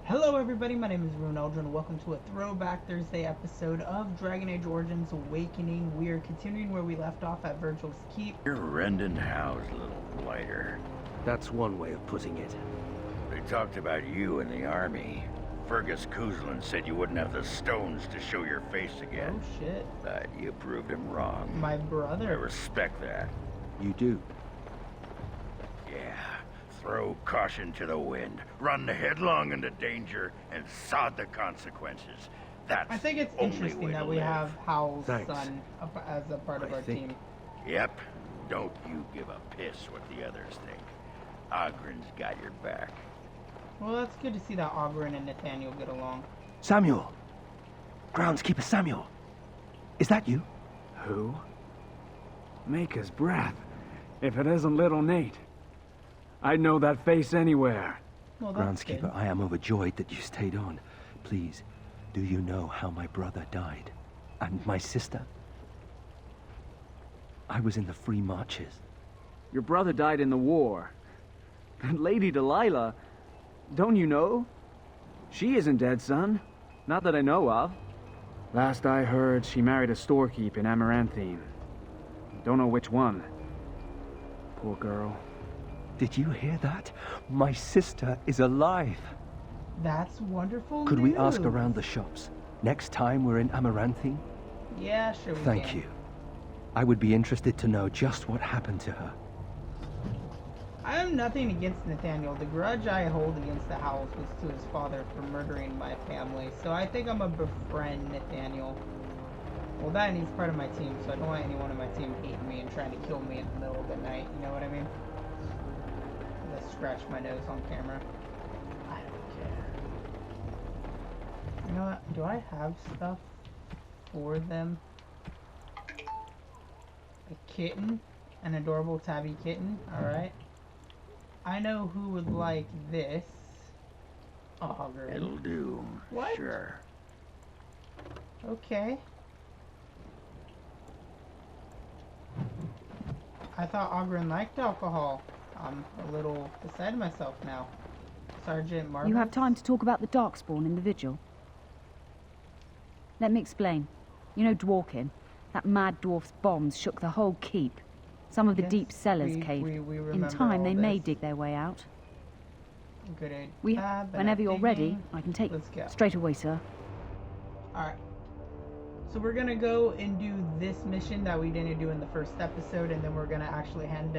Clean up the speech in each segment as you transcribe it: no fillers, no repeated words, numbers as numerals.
Hello everybody, my name is Ronaldo and welcome to a Throwback Thursday episode of Dragon Age Origins Awakening. We are continuing where we left off at Virgil's Keep. You're Rendon Howe's little blighter. That's one way of putting it. They talked about you in the army. Fergus Kuzlin said you wouldn't have the stones to show your face again. Oh shit. But you proved him wrong. My I brother. respect that. You do? Yeah. Throw caution to the wind. Run headlong into danger and sod the consequences. That's I think it's the only interesting way that to we live. have Howl's Thanks. son as a part of I our think- team. Yep. Don't you give a piss what the others think. Ogren's got your back. Well, that's good to see that Ogren and Nathaniel get along. Samuel! Groundskeeper Samuel! Is that you? Who? Maker's breath. If it isn't little Nate. I'd know that face anywhere. Well, that's Groundskeeper, good. I am overjoyed that you stayed on. Please, do you know how my brother died? And my sister? I was in the Free Marches. Your brother died in the war. And Lady Delilah, don't you know? She isn't dead, son. Not that I know of. Last I heard, she married a storekeep in Amaranthine. Don't know which one. Poor girl. Did you hear that? My sister is alive. That's wonderful Could we ask news. around the shops? Next time we're in Amaranthine? Yeah, sure we Thank can. you. I would be interested to know just what happened to her. I have nothing against Nathaniel. The grudge I hold against the Howells was to his father for murdering my family. So I think I'm gonna befriend Nathaniel. Well, that and he's part of my team, so I don't want anyone on my team hating me and trying to kill me in the middle of the night. You know what I mean? I'm gonna scratch my nose on camera. I don't care. You know what? Do I have stuff for them? A kitten? An adorable tabby kitten? Alright. I know who would like this. Augur. It'll do. What? Sure. Okay. I thought Ogren liked alcohol. I'm a little beside myself now. Sergeant Marvel. You have time to talk about the Darkspawn in the Vigil? Let me explain. You know Dworkin? That mad dwarf's bombs shook the whole keep. Some of the Yes, deep cellars we caved. remember In time, all they may this. dig their way out. Good idea. Whenever you're ready, I can take... Let's go. Straight away, sir. Alright. So we're gonna go and do this mission that we didn't do in the first episode, and then we're gonna actually head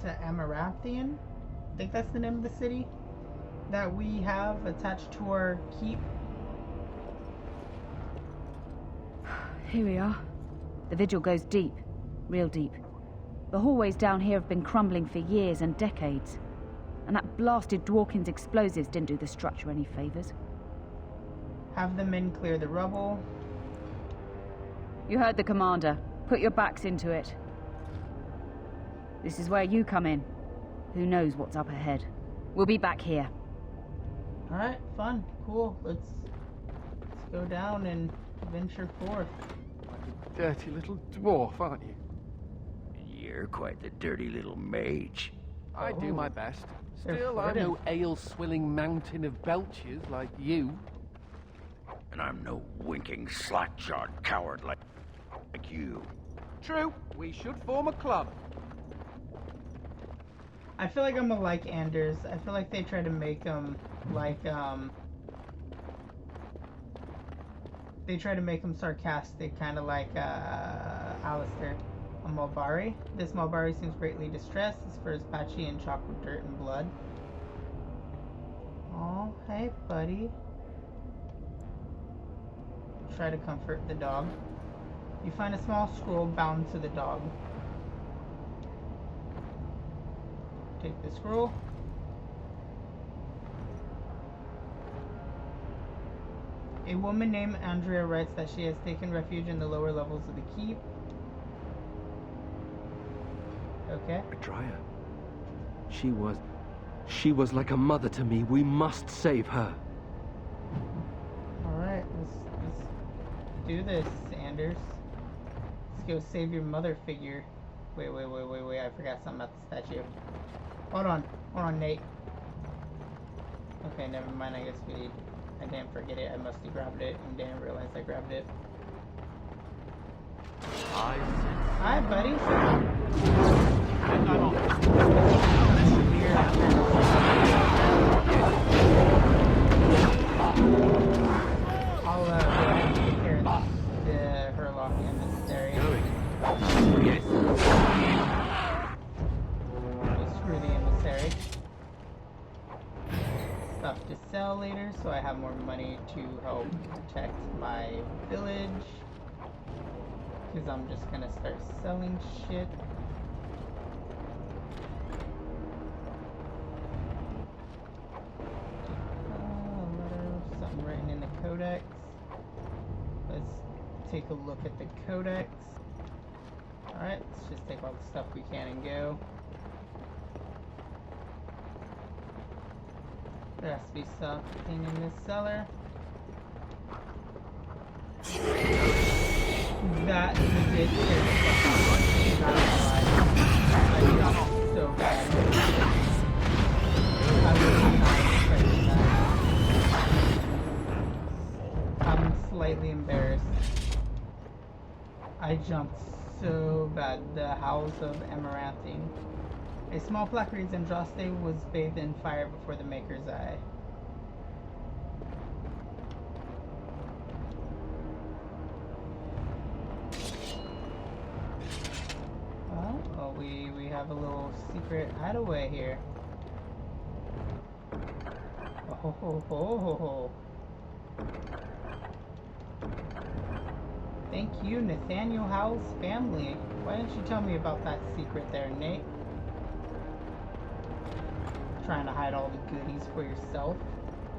to Amaranthine. I think that's the name of the city that we have attached to our keep. Here we are. The Vigil goes deep. Real deep. The hallways down here have been crumbling for years and decades. And that blasted Dworkin's explosives didn't do the structure any favors. Have the men clear the rubble. You heard the commander. Put your backs into it. This is where you come in. Who knows what's up ahead? We'll be back here. Alright, fun, cool. Let's go down and venture forth. Dirty little dwarf, aren't you? You're quite the dirty little mage. I do my best. They're Still, I'm flirting. no ale-swilling mountain of belches like you. And I'm no winking, slack-jawed coward like you. True, we should form a club. I feel like I'm gonna like Anders. I feel like they try to make him like, they try to make him sarcastic, kind of like, Alistair. A Mulbari. This Mulbari seems greatly distressed. His fur is patchy and chalked with dirt and blood. Oh, hey, buddy. Try to comfort the dog. You find a small scroll bound to the dog. Take the scroll. A woman named Andrea writes that she has taken refuge in the lower levels of the keep. Okay. Adria. She was like a mother to me. We must save her. Alright, let's do this, Anders. Let's go save your mother figure. Wait, I forgot something about the statue. Hold on, Nate. Okay, never mind. I guess I didn't forget it. I must have grabbed it and didn't realize I grabbed it. Hi, buddy. I'll go ahead and take care of the Herlock emissary. Yes. Well, screw the emissary. Stuff to sell later, so I have more money to help protect my village. Because I'm just gonna start selling shit. Something written in the codex. Let's take a look at the codex. Alright, let's just take all the stuff we can and go. There has to be something in this cellar. That legit is fucking not gonna lie. I jumped so bad. I was not expecting that. I'm slightly embarrassed. I jumped so bad. The House of Amaranthine. A small plaque reads Andraste was bathed in fire before the Maker's Eye. Well, we have a little secret hideaway here. Oh ho ho ho ho. Thank you, Nathaniel Howe's family. Why didn't you tell me about that secret there, Nate? Trying to hide all the goodies for yourself.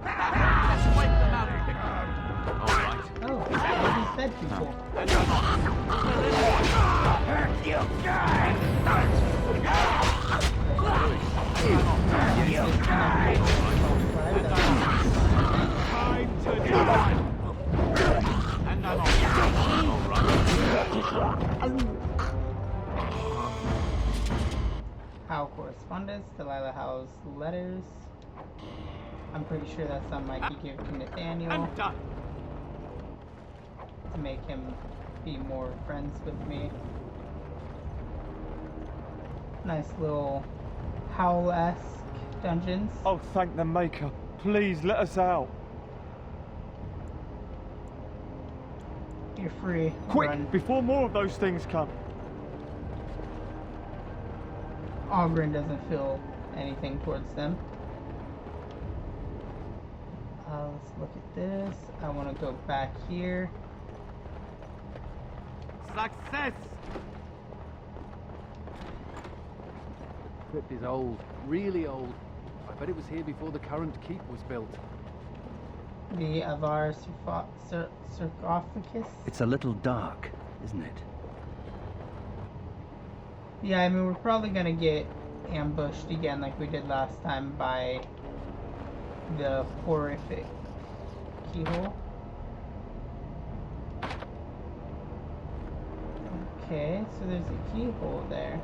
Just wake them up. Alright. Oh, what he said, people. You die! You die! Time to die. And I'm alright. Howe correspondence, Delilah Howe's letters. I'm pretty sure that's something I could give to Nathaniel And done. to make him be more friends with me. Nice little Howl-esque dungeons. Oh, thank the Maker. Please let us out. You're free. Quick, Run. before more of those things come. Ogren doesn't feel anything towards them. Let's look at this. I want to go back here. Success. Crypt is old, really old. I bet it was here before the current keep was built. The Avar sarcophagus. It's a little dark, isn't it? Yeah, I mean, we're probably gonna get ambushed again like we did last time by the horrific keyhole. Okay, so there's a keyhole there.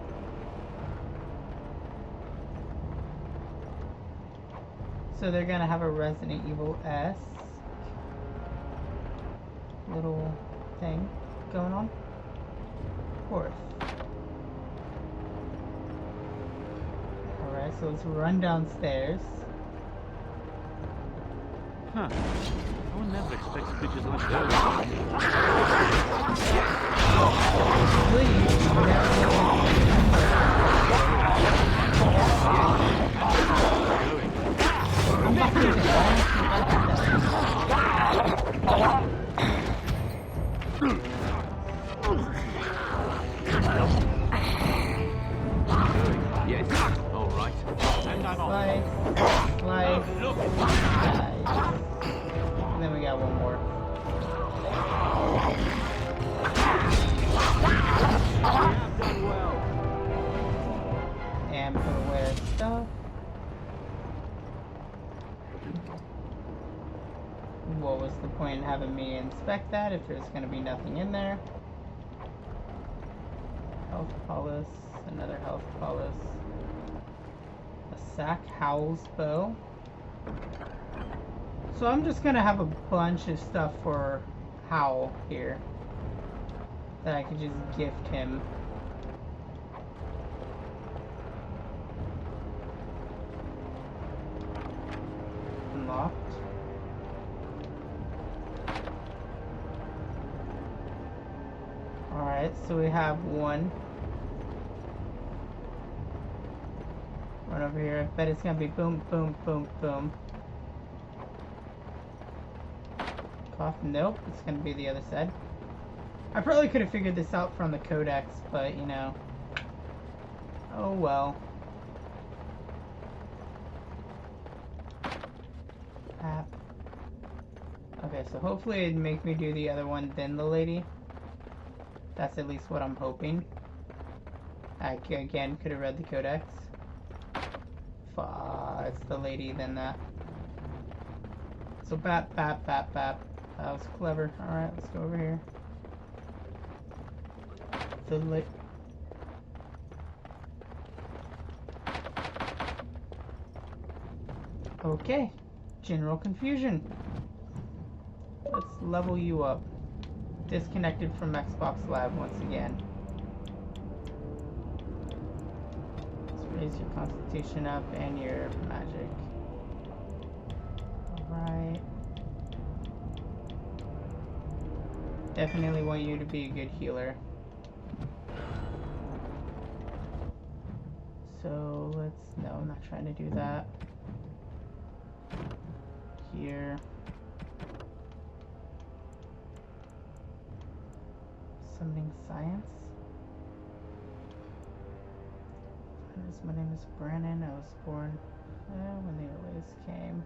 So they're gonna have a Resident Evil-esque little thing going on. Of course. Alright, so let's run downstairs. Huh. I would never expect creatures like that. Yes. All right. And I'm on. Slice. And then we got one more. Done well. And put away our stuff. What was the point in having me inspect that if there's going to be nothing in there? Health polish, another health polish. A sack Howl's bow. So I'm just gonna have a bunch of stuff for Hal here that I could just gift him. Unlocked. Alright, so we have one. Run over here. I bet it's gonna be boom, boom, boom, boom. Cough. Nope, it's gonna be the other side. I probably could have figured this out from the codex, but you know. Oh well. Okay, so hopefully it'd make me do the other one, then the lady. That's at least what I'm hoping. I, again, could have read the codex. It's the lady, then that. So bap, bap, bap, bap. That was clever. Alright, let's go over here. Okay. General confusion. Let's level you up. Disconnected from Xbox Live once again. Let's raise your constitution up and your magic. Alright. Definitely want you to be a good healer. So let's... No, I'm not trying to do that. Here. Summoning science. My name is Brandon. I was born when the earliest came.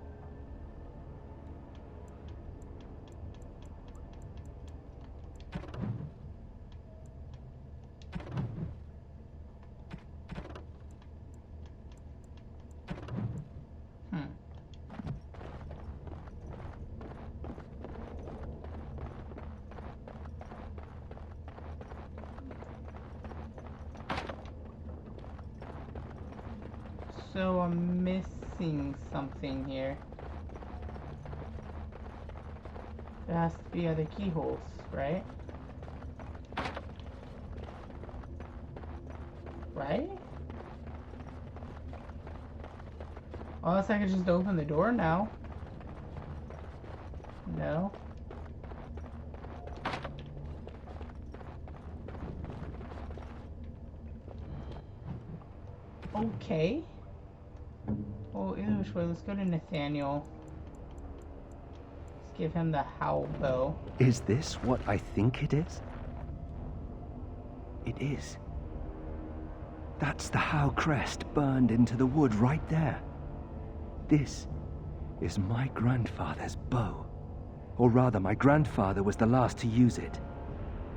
So I'm missing something here. There has to be other keyholes, right? Right? Unless I could just open the door now. No. Okay. Oh, either which way. Let's go to Nathaniel. Let's give him the howl bow. Is this what I think it is? It is. That's the Howe crest burned into the wood right there. This is my grandfather's bow. Or rather, my grandfather was the last to use it.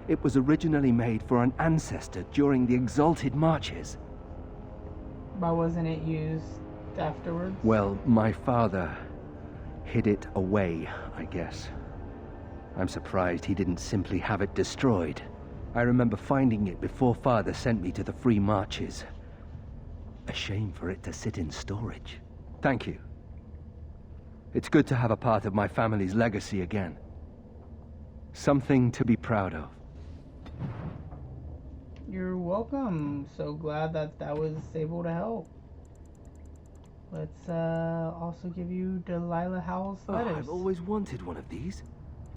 It was originally made for an ancestor during the Exalted Marches. Why wasn't it used afterwards? Well, my father hid it away, I guess. I'm surprised he didn't simply have it destroyed. I remember finding it before Father sent me to the Free Marches. A shame for it to sit in storage. Thank you. It's good to have a part of my family's legacy again. Something to be proud of. You're welcome. So glad that that was able to help. Let's also give you Delilah Howell's letters. I've always wanted one of these.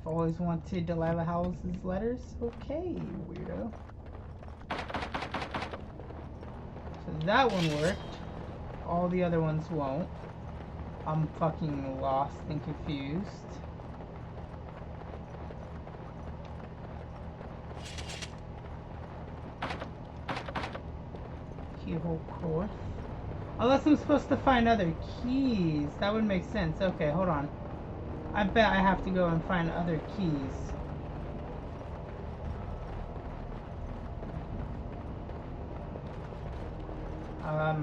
I've always wanted Delilah Howell's letters. Okay, weirdo. So that one worked. All the other ones won't. I'm fucking lost and confused. Keyhole course. Unless I'm supposed to find other keys. That would make sense. Okay, hold on. I bet I have to go and find other keys.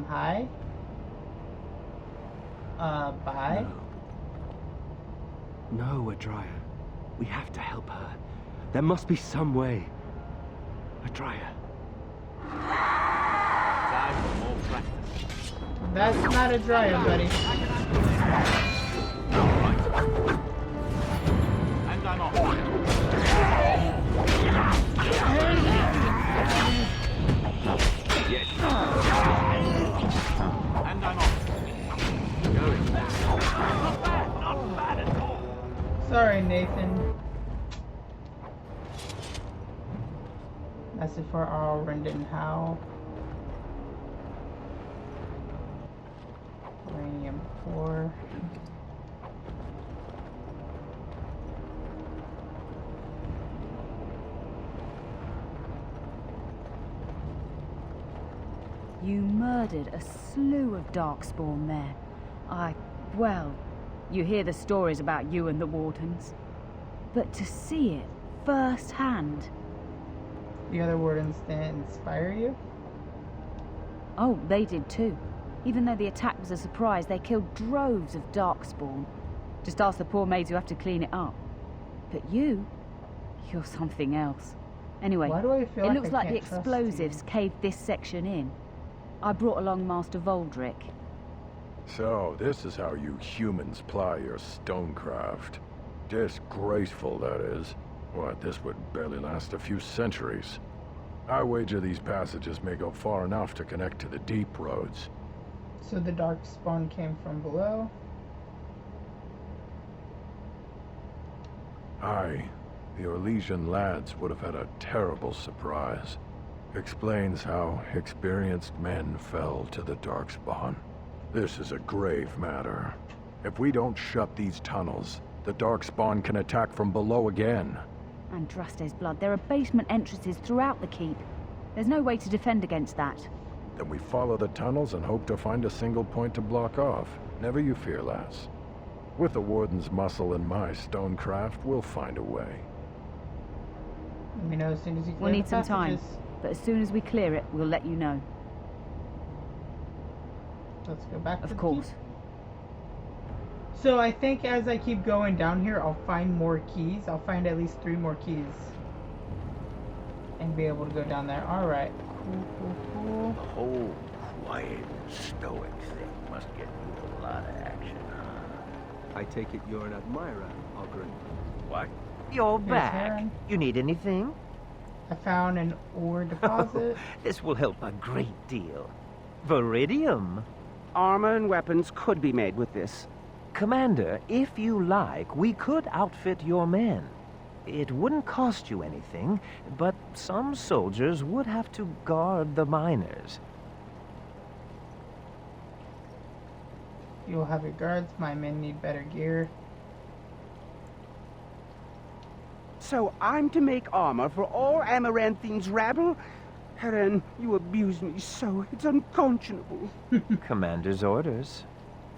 Hi? Bye? No, Adria. We have to help her. There must be some way. Adria. Time for more practice. That's not a dryer, buddy. And I'm off. Yes. And I'm off. Going. Not bad. Not bad at all. Sorry, Nathan. Message for Arl, Rendon Howe. Uranium core. You murdered a slew of Darkspawn there. Well, you hear the stories about you and the Wardens. But to see it firsthand... The other Wardens didn't inspire you? Oh, they did too. Even though the attack was a surprise, they killed droves of Darkspawn. Just ask the poor maids who have to clean it up. But you're something else. Anyway, Why do I feel it like looks I like the can't trust explosives you? caved this section in. I brought along Master Voldrick. So, this is how you humans ply your stonecraft. Disgraceful, that is. What, this would barely last a few centuries. I wager these passages may go far enough to connect to the deep roads. So the Darkspawn came from below? Aye, the Orlesian lads would have had a terrible surprise. Explains how experienced men fell to the Darkspawn. This is a grave matter. If we don't shut these tunnels, the Darkspawn can attack from below again. Andraste's blood. There are basement entrances throughout the keep. There's no way to defend against that. Then we follow the tunnels and hope to find a single point to block off. Never you fear, lass. With the Warden's muscle and my stonecraft, we'll find a way. Let me know as soon as you clear We'll need the some time, passages. but as soon as we clear it, we'll let you know. Let's go back to Of the course. keep. So I think as I keep going down here, I'll find more keys. I'll find at least 3 more keys. And be able to go down there. Alright. Cool. The whole quiet and stoic thing must get you a lot of action, huh? I take it you're an admirer, Ogren. What? You're Here's back. Heron. You need anything? I found an ore deposit. This will help a great deal. Viridium. Armor and weapons could be made with this. Commander, if you like, we could outfit your men. It wouldn't cost you anything, but some soldiers would have to guard the miners. You'll have your guards. My men need better gear. So I'm to make armor for all Amaranthine's rabble? Helen, you abuse me so. It's unconscionable. Commander's orders.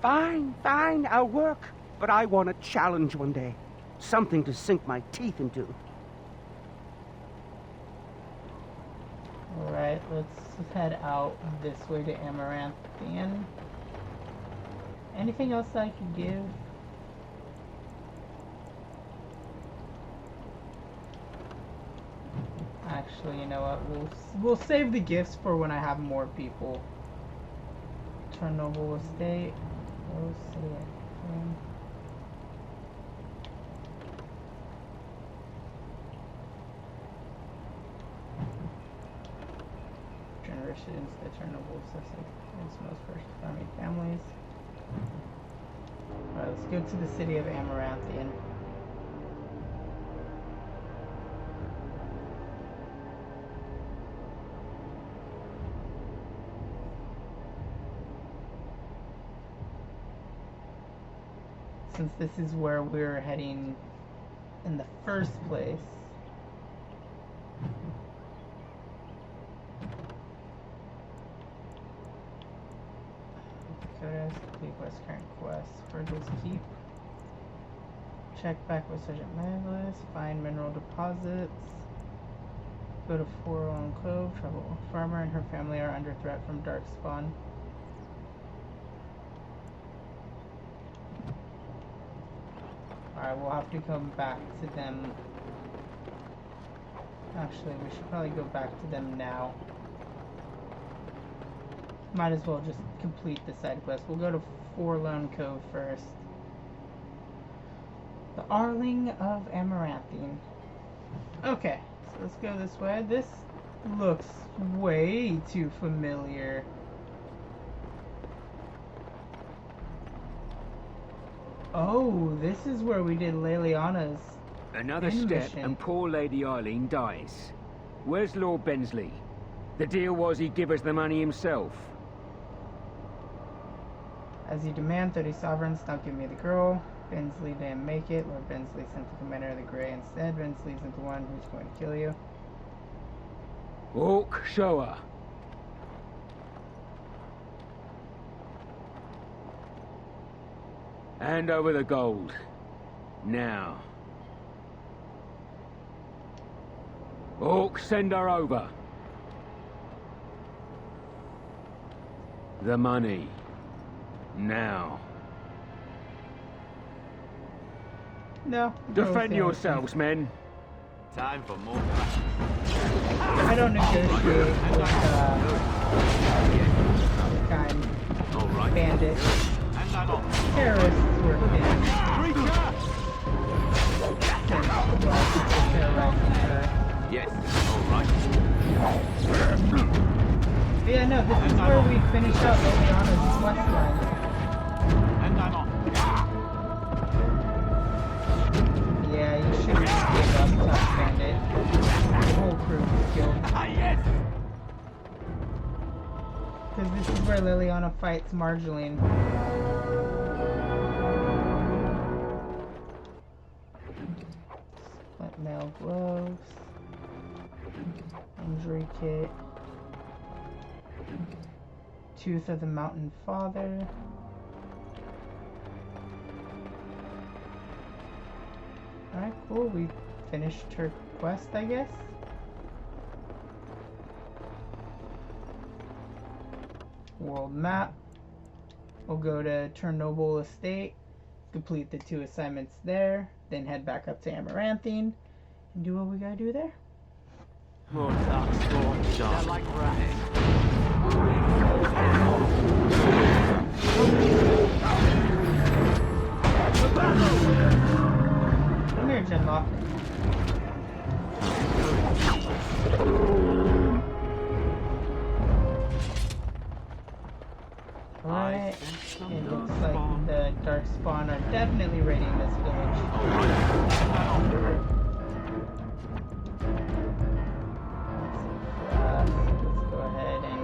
Fine, I'll work. But I want a challenge one day. Something to sink my teeth into. Alright, let's head out this way to Amaranthine. Anything else I could give? Actually, you know what? We'll save the gifts for when I have more people. Chernobyl Estate. We'll see it. Generations that Chernobyl is most first farming families. Alright, let's go to the city of Amaranthine. Since this is where we're heading in the first place. Complete West current quest. Virgil's Keep. Check back with Sergeant Magless. Find mineral deposits. Go to 401 Cove. Trouble. Farmer and her family are under threat from Darkspawn. Alright, we'll have to come back to them. Actually, we should probably go back to them now. Might as well just complete the side quest. We'll go to Forlorn Cove first. The Arling of Amaranthine. Okay, so let's go this way. This looks way too familiar. Oh, this is where we did Leliana's Another end step mission. and poor Lady Eileen dies. Where's Lord Bensley? The deal was he'd give us the money himself. As you demand 30 sovereigns, now give me the girl. Bensley didn't make it. Lord Bensley sent the commander of the Grey instead. Bensley's the one who's going to kill you. Orc, show her. Hand over the gold. Now. Orc, send her over. The money. Now. No. Defend yourselves, men. Time for more. I don't negotiate with kind All right. bandits. And I'm on. Terrorists were bandits. Yes. All right. Yeah, no, this is where we finish up Liliana's quest line. And I'm on. Yeah, you shouldn't have gave up, tough bandit. The whole crew was killed. Yes. Because this is where Liliana fights Marjoline. Splint mail gloves. Injury kit. Tooth of the Mountain Father. Alright, cool. We finished her quest, I guess. World map. We'll go to Chernobyl Estate, complete the 2 assignments there, then head back up to Amaranthine and do what we gotta do there. More dark storms. They're like rats. Come here, Genlock. Alright, it looks like the Darkspawn are definitely raiding this village. Let's go ahead and...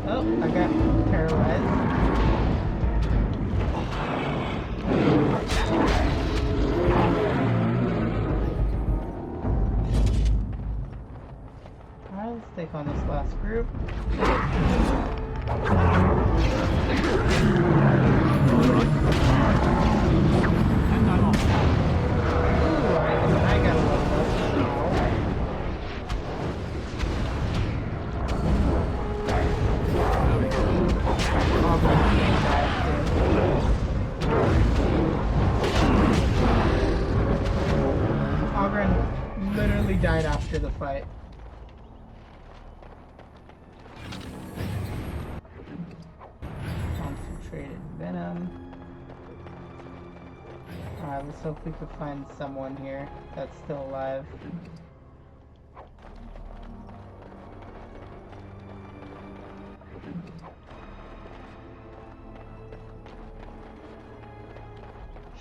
Oh, I got paralyzed. Alright, let's take on this last group. Ooh, I got a level up now. Ogren literally died after the fight. Concentrated venom. Alright, let's hope we can find someone here that's still alive.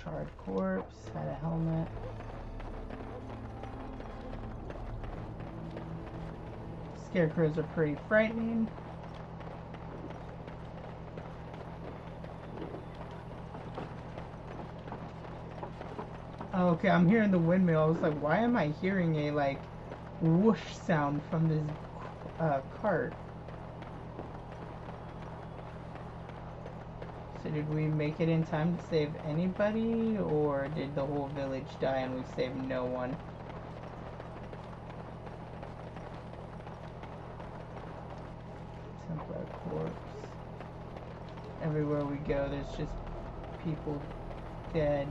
Charred corpse, had a helmet. Scarecrows are pretty frightening. Oh, okay, I'm hearing the windmill. I was like, why am I hearing a, like, whoosh sound from this cart? So did we make it in time to save anybody, or did the whole village die and we saved no one? Templar corpse. Everywhere we go, there's just people dead.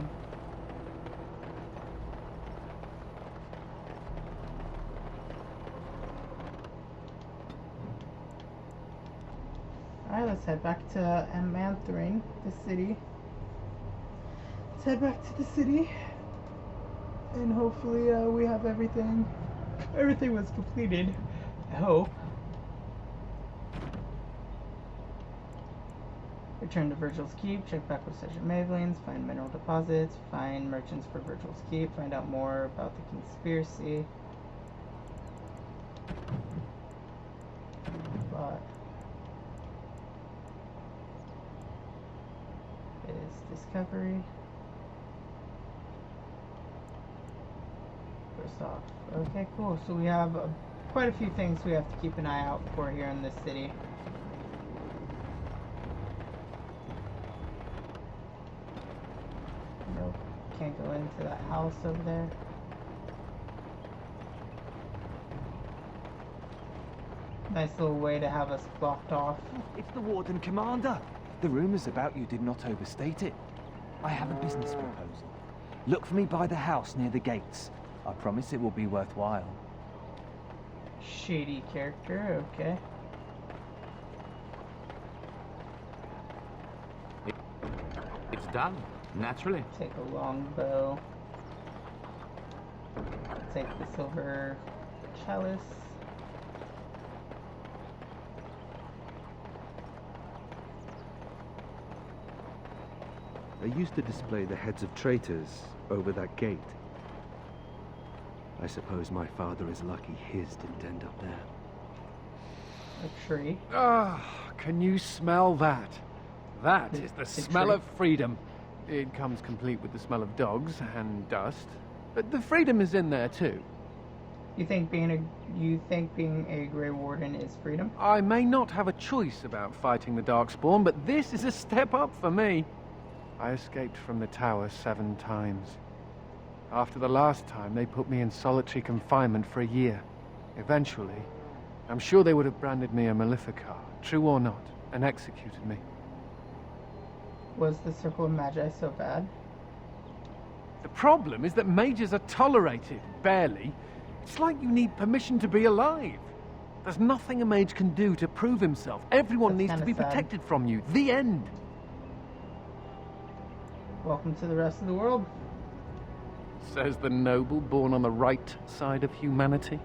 Alright, let's head back to Amaranthine, the city. Let's head back to the city. And hopefully we have everything. Everything was completed. I hope. Return to Virgil's Keep, check back with Sergeant Mavelines, find mineral deposits, find merchants for Virgil's Keep, find out more about the conspiracy. But is discovery. First off. Okay, cool. So we have quite a few things we have to keep an eye out for here in this city. Nope, can't go into that house over there. Nice little way to have us blocked off. It's the Warden Commander. The rumors about you did not overstate it. I have a business proposal. Look for me by the house near the gates. I promise it will be worthwhile. Shady character, okay. It's done, naturally. Take a long bow. Take the silver chalice. They used to display the heads of traitors over that gate. I suppose my father is lucky his didn't end up there. A tree. Ah, can you smell that? That is the smell of freedom. It comes complete with the smell of dogs and dust, but the freedom is in there too. You think being a Grey Warden is freedom? I may not have a choice about fighting the Darkspawn, but this is a step up for me. I escaped from the tower 7 times. After the last time, they put me in solitary confinement for a year. Eventually, I'm sure they would have branded me a Maleficar, true or not, and executed me. Was the Circle of Magi so bad? The problem is that mages are tolerated, barely. It's like you need permission to be alive. There's nothing a mage can do to prove himself. Everyone needs to be protected from you. The end. Welcome to the rest of the world. Says the noble born on the right side of humanity.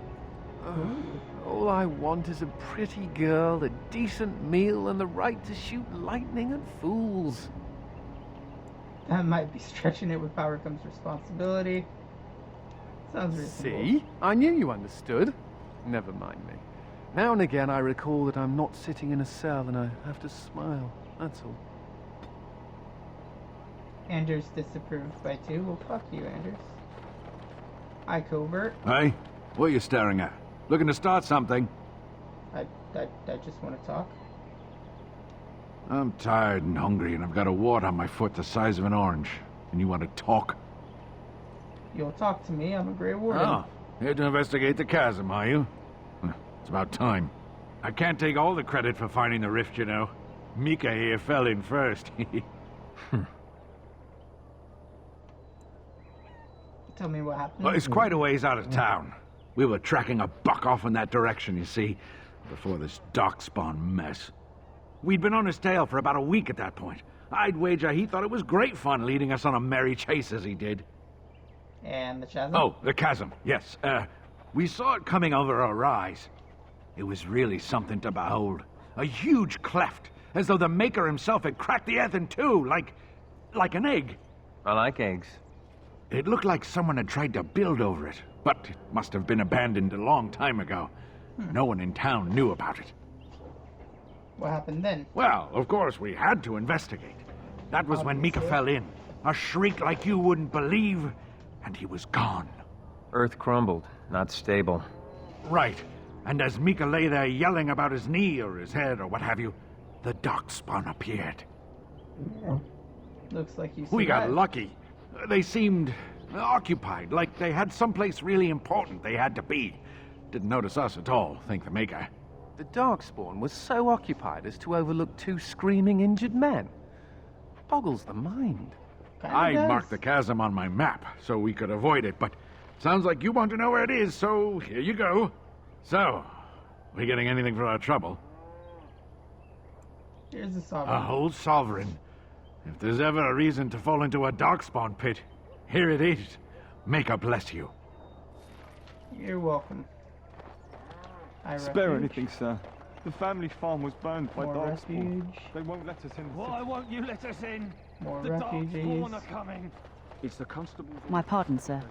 All I want is a pretty girl, a decent meal, and the right to shoot lightning at fools. That might be stretching it. With power comes responsibility. Sounds reasonable. See? I knew you understood. Never mind me. Now and again I recall that I'm not sitting in a cell and I have to smile. That's all. Anders disapproved by 2. Well, fuck you, Anders. Hi, Covert. Hey, what are you staring at? Looking to start something? I just want to talk. I'm tired and hungry, and I've got a wart on my foot the size of an orange. And you want to talk? You'll talk to me. I'm a Grey Warden. Oh, here to investigate the chasm, are you? It's about time. I can't take all the credit for finding the rift, you know. Mika here fell in first. Tell me what happened. Well, it's quite a ways out of town. We were tracking a buck off in that direction, you see, before this Darkspawn mess. We'd been on his tail for about a week at that point. I'd wager he thought it was great fun leading us on a merry chase as he did. And the chasm? Oh, the chasm, yes. We saw it coming over a rise. It was really something to behold. A huge cleft, as though the Maker himself had cracked the earth in two, like an egg. I like eggs. It looked like someone had tried to build over it, but it must have been abandoned a long time ago. No one in town knew about it. What happened then? Well, of course, we had to investigate. That was when Mika fell in. A shriek like you wouldn't believe, and he was gone. Earth crumbled, not stable. Right. And as Mika lay there yelling about his knee or his head or what have you, the Darkspawn appeared. Yeah. Looks like you survived. We got lucky. They seemed occupied, like they had someplace really important they had to be. Didn't notice us at all, thank the Maker. the Darkspawn was so occupied as to overlook 2 screaming injured men. Boggles the mind. I marked the chasm on my map so we could avoid it, but sounds like you want to know where it is, so here you go. So, we getting anything for our trouble? Here's a sovereign. A whole sovereign. If there's ever a reason to fall into a darkspawn pit, here it is. May God bless you. You're welcome. Spare anything, sir. The family farm was burned by More Darkspawn. refuge. They won't let us in. Why won't you let us in? More The refugees. Darkspawn are coming. It's the constable. My pardon, sir.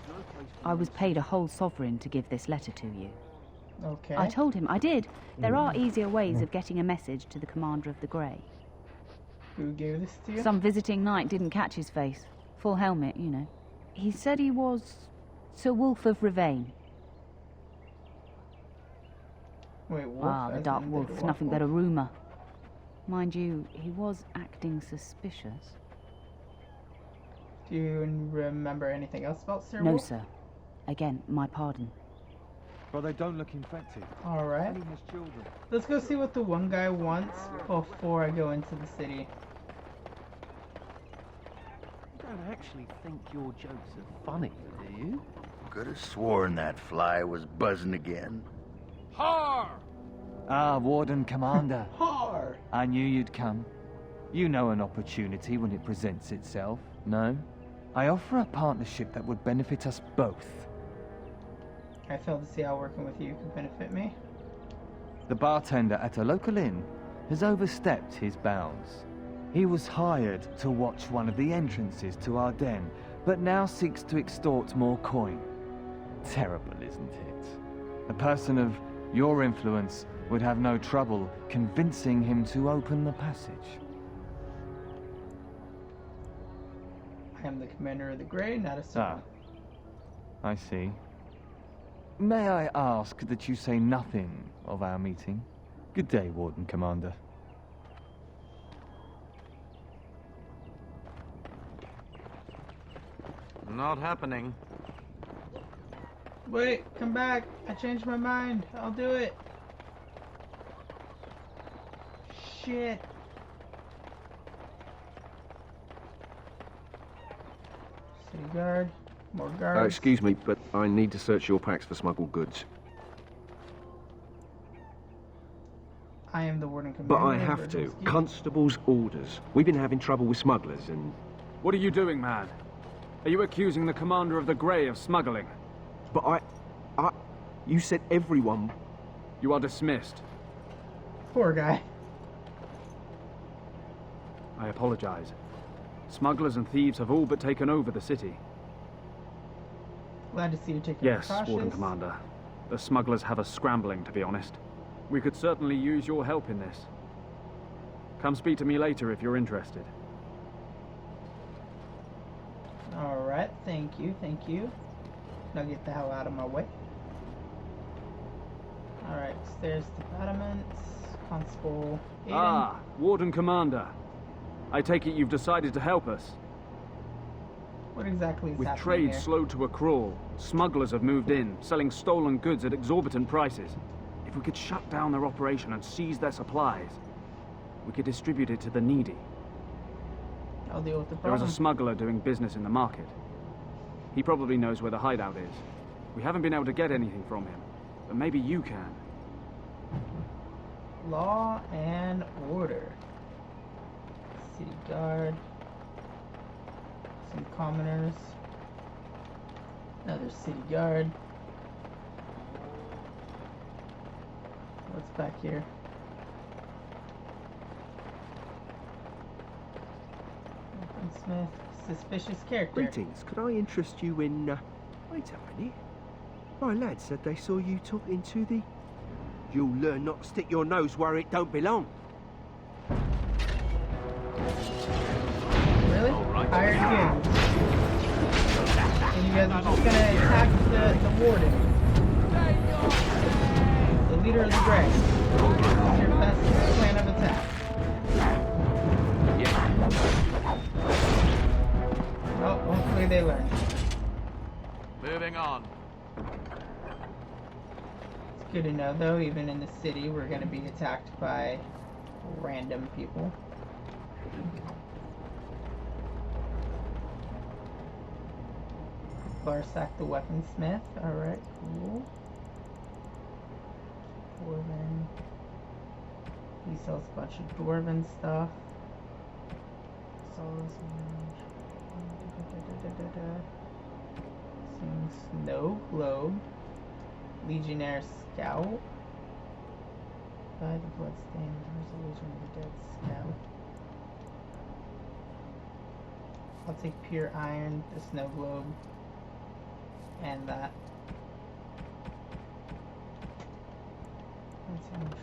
I was paid a whole sovereign to give this letter to you. Okay. I told him I did. There are easier ways of getting a message to the commander of the Grey. Who gave this to you? Some visiting knight didn't catch his face. Full helmet, you know. He said he was Sir Wolf of Ravane. Wait, Wolf? Ah, the as Dark in Wolf, Wolf nothing but a Wolf? rumour. Mind you, he was acting suspicious. Do you remember anything else about Sir No, Wolf? sir. Again, my pardon. But they don't look infected. Alright. He has children. Let's go see what the one guy wants before I go into the city. You don't actually think your jokes are funny, do you? Could have sworn that fly was buzzing again. Har! Ah, Warden Commander. Har! I knew you'd come. You know an opportunity when it presents itself, no? I offer a partnership that would benefit us both. I fail to see how working with you could benefit me. The bartender at a local inn has overstepped his bounds. He was hired to watch one of the entrances to our den, but now seeks to extort more coin. Terrible, isn't it? A person of your influence would have no trouble convincing him to open the passage. I am the commander of the Grey, not a Ah, servant. I see. May I ask that you say nothing of our meeting? Good day, Warden Commander. Not happening. Wait, come back. I changed my mind. I'll do it. Shit. City guard. More guards. Excuse me, but I need to search your packs for smuggled goods. I am the Warden Commander. But I have to. Constable's orders. We've been having trouble with smugglers and... What are you doing, man? Are you accusing the commander of the Grey of smuggling? But I... You said everyone... You are dismissed. Poor guy. I apologize. Smugglers and thieves have all but taken over the city. Glad to see you taking Yes, precautions. Warden Commander. The smugglers have us scrambling, to be honest. We could certainly use your help in this. Come speak to me later if you're interested. Alright, thank you, thank you. Now get the hell out of my way. Alright, stairs to battlements. Constable Aiden. Ah, Warden Commander. I take it you've decided to help us. What exactly is With happening trade here? slowed to a crawl, smugglers have moved in, selling stolen goods at exorbitant prices. If we could shut down their operation and seize their supplies, we could distribute it to the needy. I'll deal with the There is problem. a smuggler doing business in the market. He probably knows where the hideout is. We haven't been able to get anything from him, but maybe you can. Law and order. City guard. Some commoners. Another city guard. What's back here? Smith, suspicious character. Greetings. Could I interest you in... Wait a minute. My lad said they saw you talking to the... You'll learn not to stick your nose where it don't belong. Really? Hired goons. And you guys are just gonna attack the warden. The leader of the Grey. This is your best plan of attack. Well, hopefully they learn. Moving on. Let's Good to know, though, even in the city, we're going to be attacked by random people. Barsack the weaponsmith. Alright, cool. Dwarven. He sells a bunch of Dwarven stuff. Snow Globe. Legionnaire Scout. By the Bloodstained Resolution of the Dead Scout. I'll take Pure Iron, the Snow Globe, and that.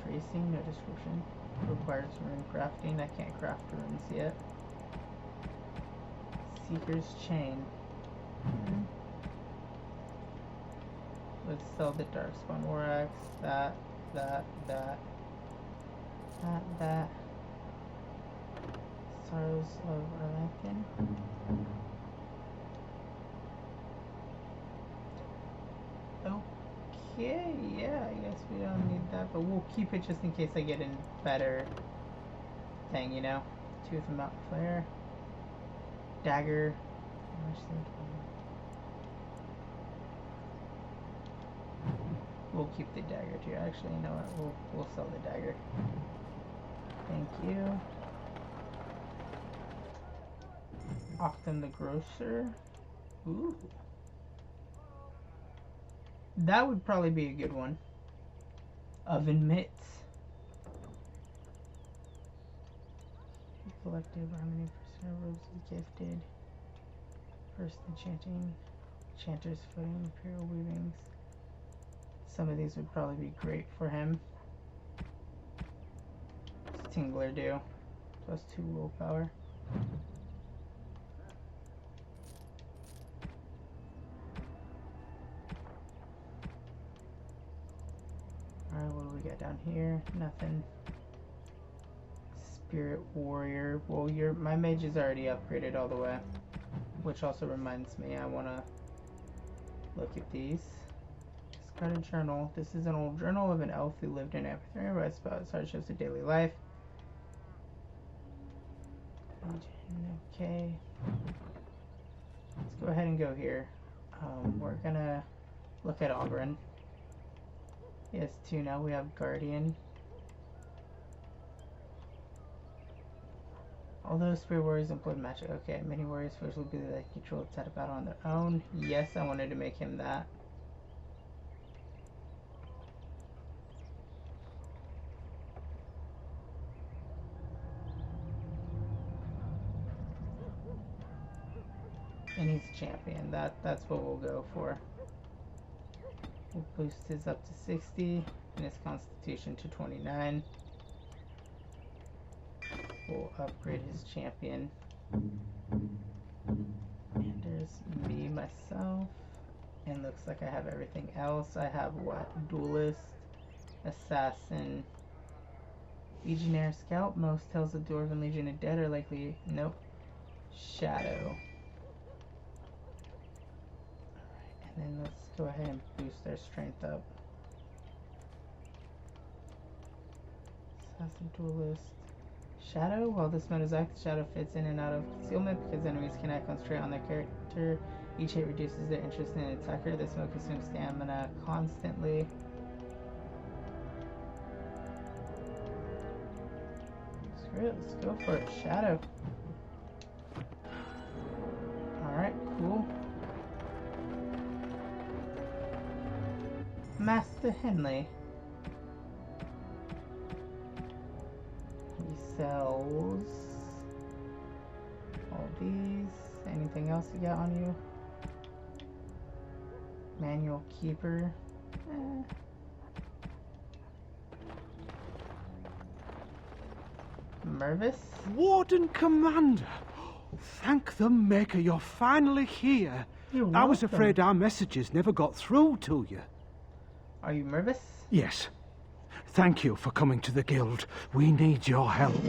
Tracing, no description. Requires rune crafting. I can't craft runes yet. Seeker's Chain. Let's sell the Darkspawn Orax. That. Sorrows of Amaranthine. Okay, yeah, I guess we don't need that, but we'll keep it just in case I get a better thing, you know? Tooth of Mount Flare. Dagger. We'll keep the dagger too. Actually, you know what? We'll sell the dagger. Thank you. Octum the Grocer. Ooh. That would probably be a good one. Oven mitts. Collective harmony for robes gifted. First enchanting. Enchanter's footing. Imperial weavings. Some of these would probably be great for him. What's Tingler do? +2 willpower. Alright, what do we got down here? Nothing. Spirit Warrior. Well, my mage is already upgraded all the way. Which also reminds me, I want to look at these. Discard a journal. This is an old journal of an elf who lived in Amaranthine, writes about his hardships of daily life. Okay. Let's go ahead and go here. We're gonna look at Auburn. He has 2 now. We have Guardian. Although Spirit Warriors employ magic. Okay, many warriors first will be the control to battle on their own. Yes, I wanted to make him that. And he's champion. That's what we'll go for. We'll boost his up to 60 and his constitution to 29. We'll upgrade his champion. And there's me, myself. And looks like I have everything else. I have what? Duelist, Assassin, Legionnaire Scout. Most tales of Dwarven Legion of Dead are likely... Nope. Shadow. Alright, and then let's go ahead and boost their strength up. Assassin, Duelist. Shadow. While this mode is active, Shadow fits in and out of concealment because enemies cannot concentrate on their character. Each hit reduces their interest in an attacker. This mode consumes stamina constantly. Screw it, let's go for it. Shadow. Alright, cool. Master Henley. He sells all these. Anything else you got on you? Manual Keeper. Mervis? Warden Commander! Thank the Maker you're finally here. I was afraid our messages never got through to you. Are you Mervis? Yes. Thank you for coming to the Guild. We need your help.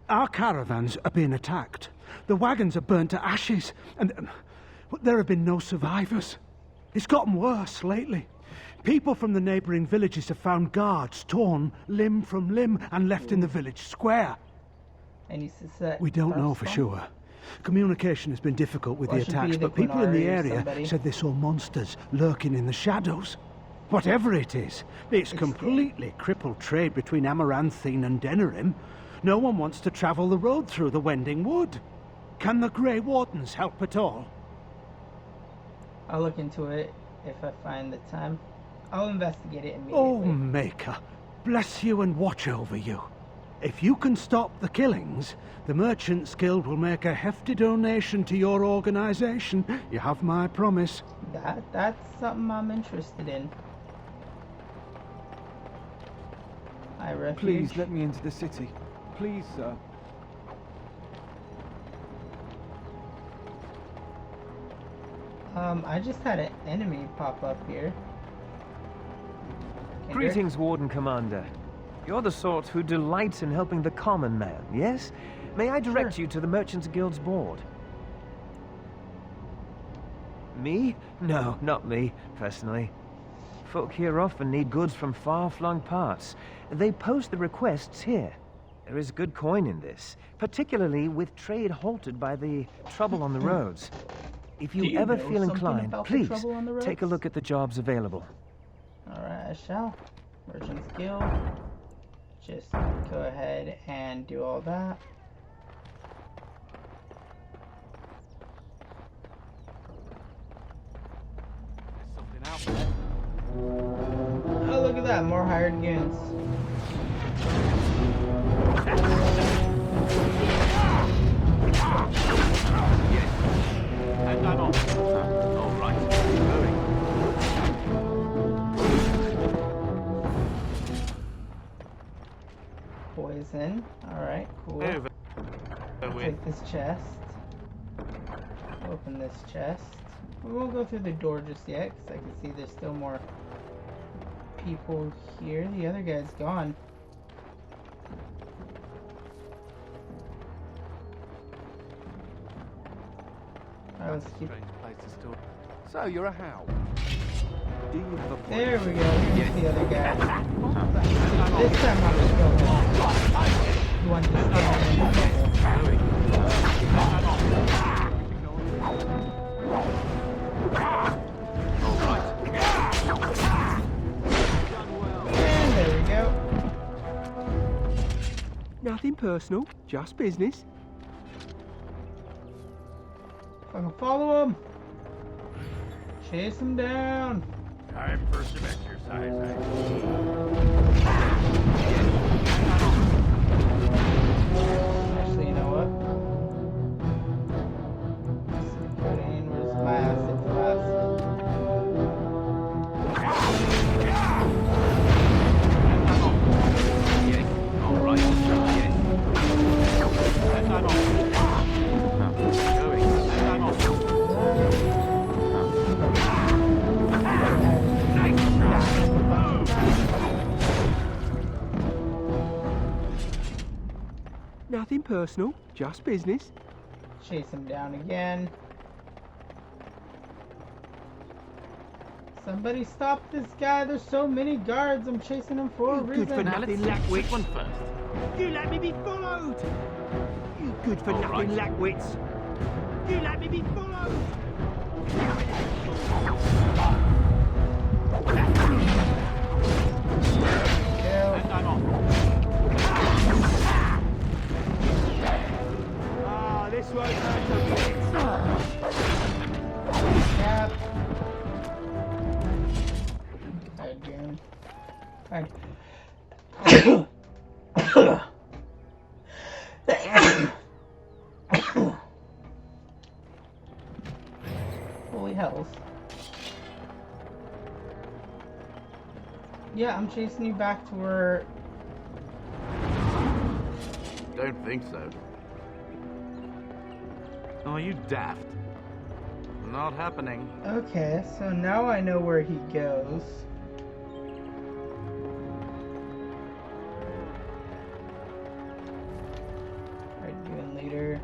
Our caravans are being attacked. The wagons are burnt to ashes, and there have been no survivors. It's gotten worse lately. People from the neighboring villages have found guards torn limb from limb and left in the village square. And he says we don't know for sure. Communication has been difficult with the attacks, but people in the area said they saw monsters lurking in the shadows. Whatever it is, it's completely crippled trade between Amaranthine and Denerim. No one wants to travel the road through the Wending Wood. Can the Grey Wardens help at all? I'll look into it if I find the time. I'll investigate it immediately. Oh, Maker, bless you and watch over you. If you can stop the killings, the Merchants Guild will make a hefty donation to your organization. You have my promise. That's something I'm interested in. I refuge. Please let me into the city. Please, sir. I just had an enemy pop up here. Greetings, Warden Commander. You're the sort who delights in helping the common man, yes? May I direct you to the Merchants Guild's board? Me? No, not me, personally. Folk here often need goods from far-flung parts. They post the requests here. There is good coin in this, particularly with trade halted by the trouble on the roads. If you ever feel inclined, please take a look at the jobs available. Alright, I shall. Merchants Guild. Just go ahead and do all that. Something out there. Oh, look at that, more hired goons. And I'm on. All right. Poison. Alright, cool. Take this chest. Open this chest. We won't go through the door just yet, because I can see there's still more people here. The other guy's gone. Alright, let's keep... So, you're a how? Do you have a point? There we go. Here's the other guy. This time I'm just going to you want to and there we go. Nothing personal, just business. Fucking follow him. Chase him down. Time for some exercise, Actually, you know what? Where's my acid flask? All right. And I'm on. Going. And I'm on. Nothing personal, just business. Chase him down again. Somebody stop this guy. There's so many guards. I'm chasing him for a reason. Good for Now let's nothing, sack which lackwits. one first. You let me be followed. You good for nothing, lackwits. You let me be followed. And I'm on. Ah, this won't hurt a bit. Yep. Again. Alright. Holy hells. Yeah, I'm chasing you back to where... Don't think so. Are you daft? Not happening. Okay, so now I know where he goes. Alright, doing later.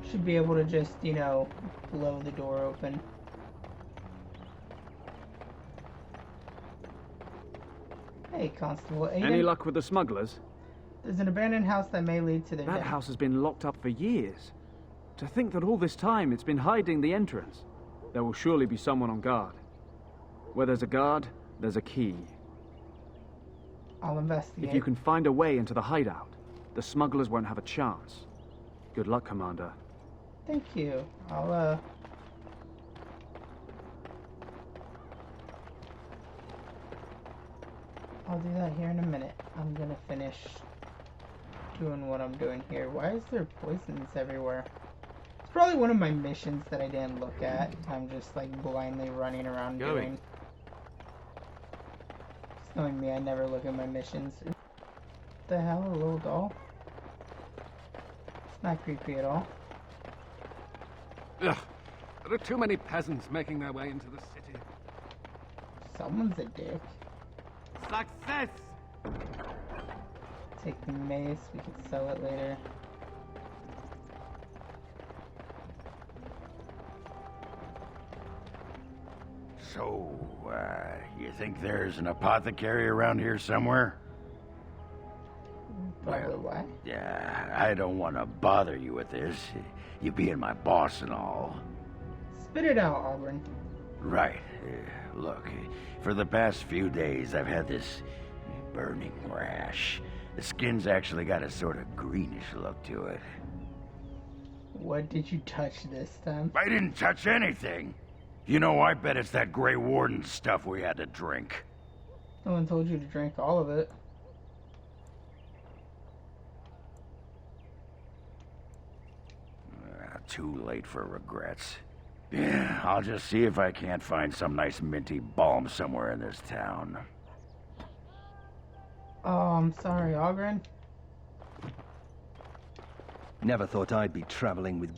Should be able to just, you know, blow the door open. Hey, Constable Aiden. Any luck with the smugglers? There's an abandoned house that may lead to their That den. house has been locked up for years. To think that all this time it's been hiding the entrance. There will surely be someone on guard. Where there's a guard, there's a key. I'll investigate. If you can find a way into the hideout, the smugglers won't have a chance. Good luck, Commander. Thank you. I'll do that here in a minute. I'm gonna finish doing what I'm doing here. Why is there poisons everywhere? It's probably one of my missions that I didn't look at. I'm just like blindly running around doing. Just knowing me, I never look at my missions. What the hell, a little doll? It's not creepy at all. Ugh. There are too many peasants making their way into the city. Someone's a dick. Success! Take the mace, we can sell it later. So, you think there's an apothecary around here somewhere? Probably why? Yeah, I don't want to bother you with this. You being my boss and all. Spit it out, Auburn. Right. Look, for the past few days I've had this burning rash. The skin's actually got a sort of greenish look to it. What did you touch this time? I didn't touch anything. You know, I bet it's that Grey Warden stuff we had to drink. No one told you to drink all of it. Too late for regrets. Yeah, I'll just see if I can't find some nice minty balm somewhere in this town. Oh, I'm sorry, Ogren. Never thought I'd be traveling with...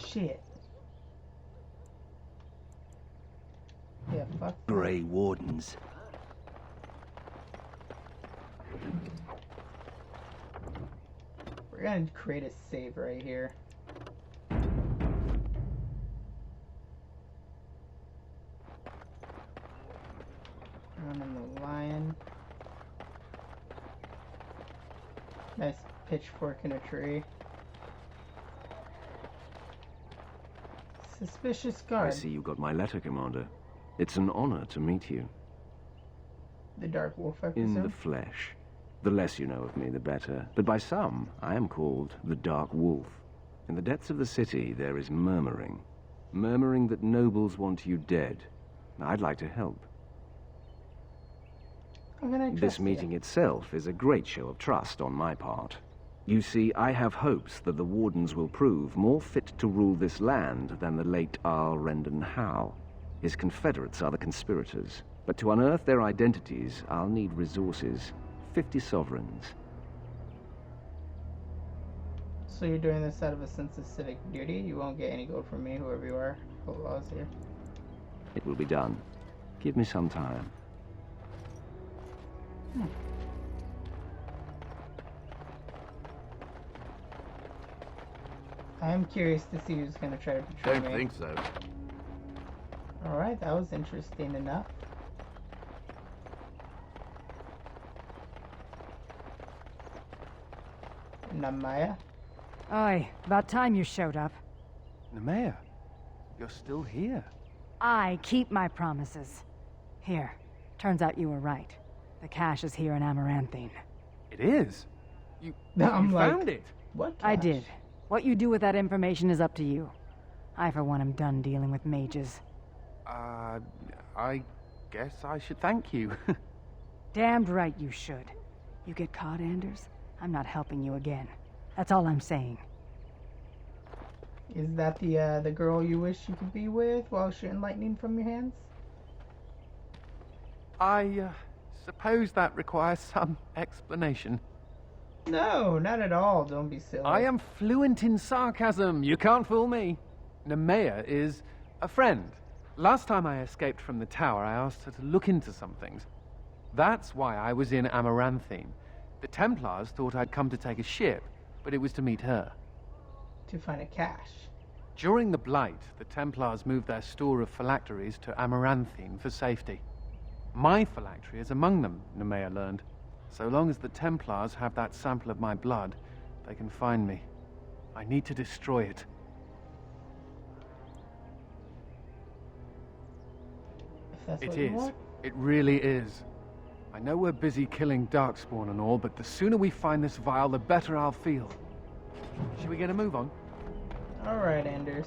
Shit. Yeah, fuck. Grey Wardens. We're gonna create a save right here. Running the lion. Nice pitchfork in a tree. Suspicious guard. I see you got my letter, Commander. It's an honor to meet you. The Dark Wolf, I In presume? the flesh. The less you know of me, the better. But by some, I am called the Dark Wolf. In the depths of the city, there is murmuring. Murmuring that nobles want you dead. I'd like to help. How can I trust This meeting itself is a great show of trust on my part. You see, I have hopes that the Wardens will prove more fit to rule this land than the late Arl Rendon Howe. His confederates are the conspirators. But to unearth their identities, I'll need resources. 50 sovereigns. So you're doing this out of a sense of civic duty? You won't get any gold from me, whoever you are. The law's here. It will be done. Give me some time. I am curious to see who's gonna try to betray me. Don't think so. Alright, that was interesting enough. Namaya? Aye, about time you showed up. Nemea, you're still here. I keep my promises. Here, turns out you were right. The cache is here in Amaranthine. It is? You I'm like, found it? What I cache? did. What you do with that information is up to you. I, for one, am done dealing with mages. I guess I should thank you. Damned right you should. You get caught, Anders, I'm not helping you again. That's all I'm saying. Is that the girl you wish you could be with while shooting lightning from your hands? I suppose that requires some explanation. No, not at all. Don't be silly. I am fluent in sarcasm. You can't fool me. Nemea is a friend. Last time I escaped from the tower, I asked her to look into some things. That's why I was in Amaranthine. The Templars thought I'd come to take a ship, but it was to meet her. To find a cache. During the Blight, the Templars moved their store of phylacteries to Amaranthine for safety. My phylactery is among them, Nemea learned. So long as the Templars have that sample of my blood, they can find me. I need to destroy it. If that's It what you is. want. It really is. I know we're busy killing Darkspawn and all, but the sooner we find this vial, the better I'll feel. Should we get a move on? Alright, Anders.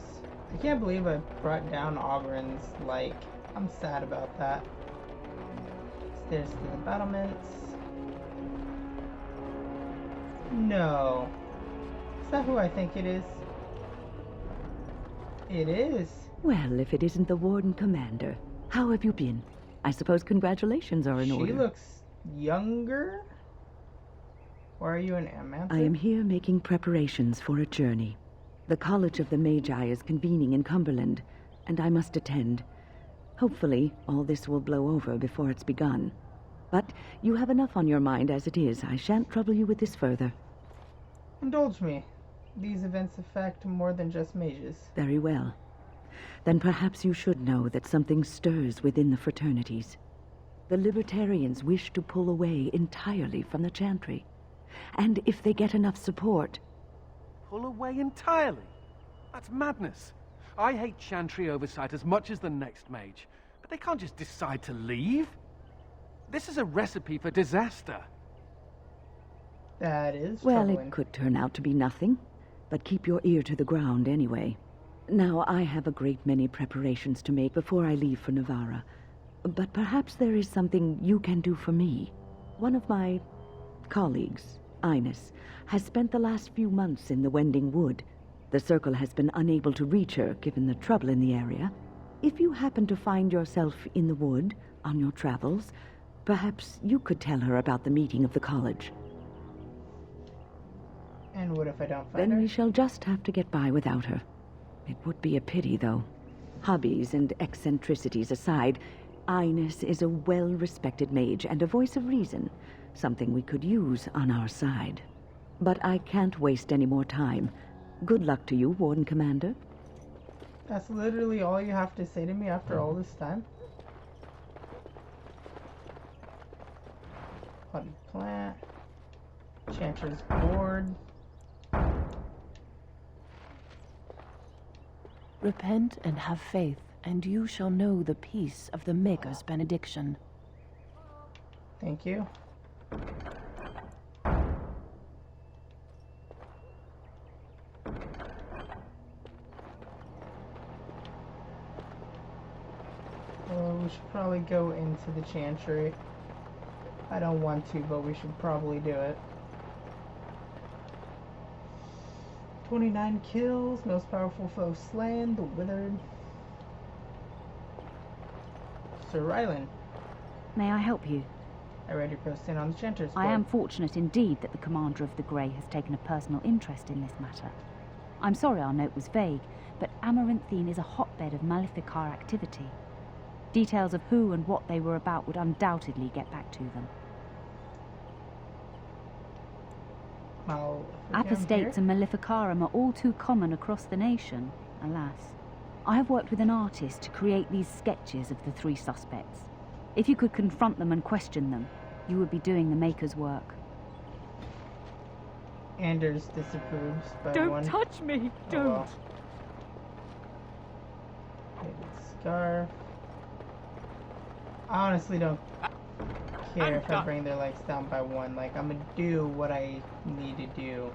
I can't believe I brought down Auburn's, like, I'm sad about that. Stairs to the battlements. No. Is that who I think it is? It is. Well, if it isn't the Warden Commander, how have you been? I suppose congratulations are in order. She looks younger? Or are you an Amaranthine? I am here making preparations for a journey. The College of the Magi is convening in Cumberland, and I must attend. Hopefully, all this will blow over before it's begun. But you have enough on your mind as it is. I shan't trouble you with this further. Indulge me. These events affect more than just mages. Very well. Then perhaps you should know that something stirs within the fraternities. The Libertarians wish to pull away entirely from the Chantry. And if they get enough support... Pull away entirely? That's madness. I hate Chantry oversight as much as the next mage, but they can't just decide to leave. This is a recipe for disaster. That is Well, troubling. it could turn out to be nothing, but keep your ear to the ground anyway. Now, I have a great many preparations to make before I leave for Navarra, but perhaps there is something you can do for me. One of my colleagues, Ines, has spent the last few months in the Wending Wood. The Circle has been unable to reach her, given the trouble in the area. If you happen to find yourself in the wood on your travels, perhaps you could tell her about the meeting of the college. And what if I don't find Then her? we shall just have to get by without her. It would be a pity, though. Hobbies and eccentricities aside, Ines is a well-respected mage and a voice of reason, something we could use on our side. But I can't waste any more time. Good luck to you, Warden Commander. That's literally all you have to say to me after all this time? Potted plant. Chanter's board. Repent and have faith, and you shall know the peace of the Maker's benediction. Thank you. Well, we should probably go into the Chantry. I don't want to, but we should probably do it. 29 kills, most powerful foe slain, the Withered. Sir Rylan. May I help you? I read your post in on the Chanter's board. I am fortunate indeed that the Commander of the Grey has taken a personal interest in this matter. I'm sorry our note was vague, but Amaranthine is a hotbed of Maleficar activity. Details of who and what they were about would undoubtedly get back to them. Apostates and Maleficarum are all too common across the nation, alas. I have worked with an artist to create these sketches of the three suspects. If you could confront them and question them, you would be doing the Maker's work. Anders disapproves by Don't one. touch me! Oh, Don't! well. Scarf. I honestly don't care if I bring their legs down by one. Like, I'm gonna do what I need to do.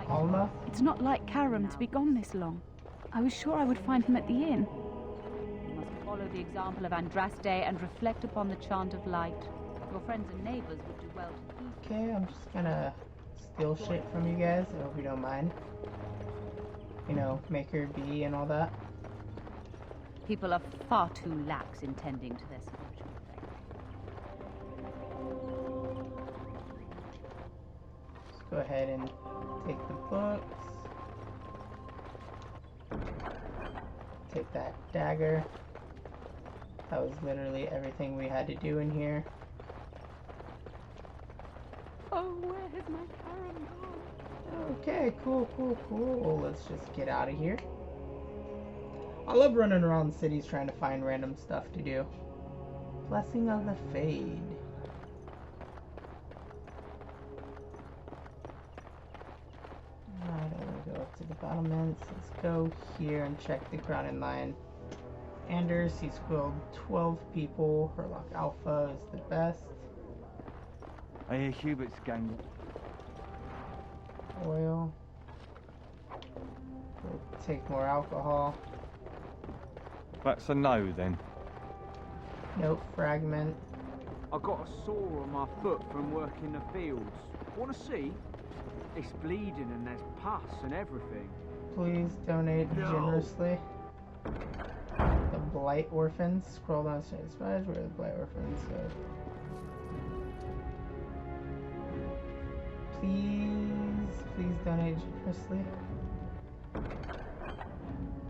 Alma? It's not like Karam to be gone this long. I was sure I would find him at the inn. You must follow the example of Andraste and reflect upon the chant of light. Your friends and neighbors would do well to keep. Okay, I'm just gonna steal shit from you guys. I hope you don't mind. You know, make her be and all that. People are far too lax in tending to their spiritual faith. Let's go ahead and take the books. Take that dagger. That was literally everything we had to do in here. Oh, where has my Karen gone? Okay, cool. Let's just get out of here. I love running around cities trying to find random stuff to do. Blessing of the Fade. Alright, I'm gonna go up to the battlements. Let's go here and check the grounded line. Anders, he's killed 12 people. Herlock Alpha is the best. I hear Hubert's gang. Oil. We'll take more alcohol. That's a no then. Nope, fragment. I got a sore on my foot from working the fields. Want to see? It's bleeding and there's pus and everything. Please donate generously. The Blight Orphans. Scroll down to the page where the Blight Orphans go. Please donate generously.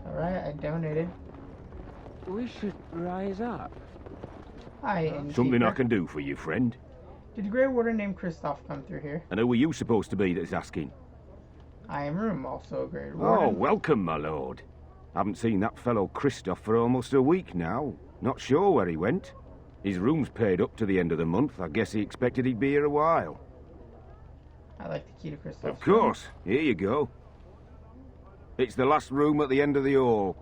Alright, I donated. We should rise up. Hi, Something innkeeper. I can do for you, friend. Did the Grey Warden named Kristoff come through here? And who are you supposed to be that's asking? I am Room, also a Grey Warden. Oh, welcome, my lord. Haven't seen that fellow Kristoff for almost a week now. Not sure where he went. His room's paid up to the end of the month. I guess he expected he'd be here a while. I like the key to Kristoff's Of course. Here you go. It's the last room at the end of the hall.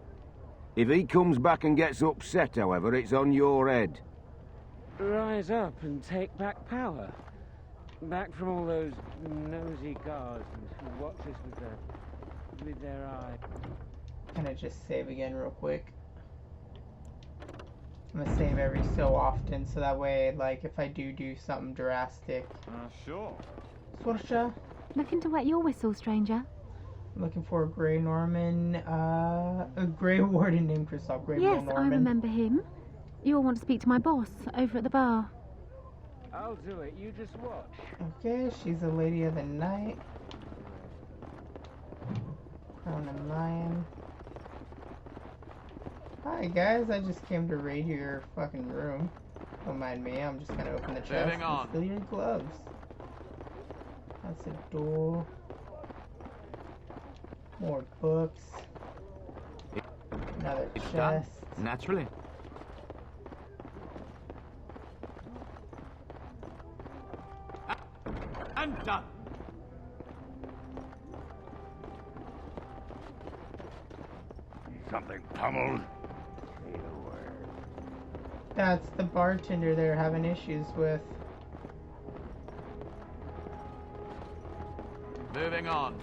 If he comes back and gets upset, however, it's on your head. Rise up and take back power. Back from all those nosy guards who watch us with their eye. Can I just save again real quick? I'm gonna save every so often so that way, like, if I do something drastic. Sure. Swarsha? Looking to wet your whistle, stranger. I'm looking for a Grey Norman, a Grey Warden named Kristoff. Grey Yes, Norman. I remember him. You'll want to speak to my boss over at the bar. I'll do it, you just watch. Okay, she's a lady of the night. Crown and Lion. Hi guys, I just came to raid your fucking room. Don't mind me, I'm just gonna open the chest Moving on. and steal your gloves. That's a door. More books. Another It's chest. done. Naturally. I'm done. Something pummeled. That's the bartender they're having issues with. Moving on.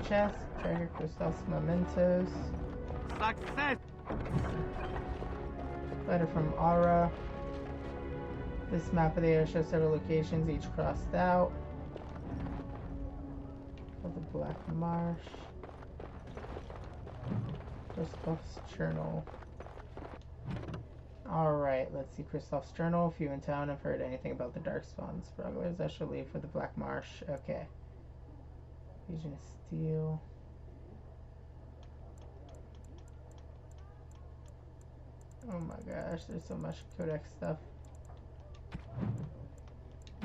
Chest, treasure, Kristoff's mementos. Success. Letter from Aura. This map of the area shows several locations, each crossed out. Of the Black Marsh. Kristoff's journal. Alright, let's see Kristoff's journal. If you in town have heard anything about the Darkspawn smugglers, I shall leave for the Black Marsh. Okay. Legion of Steel. Oh my gosh, there's so much codex stuff.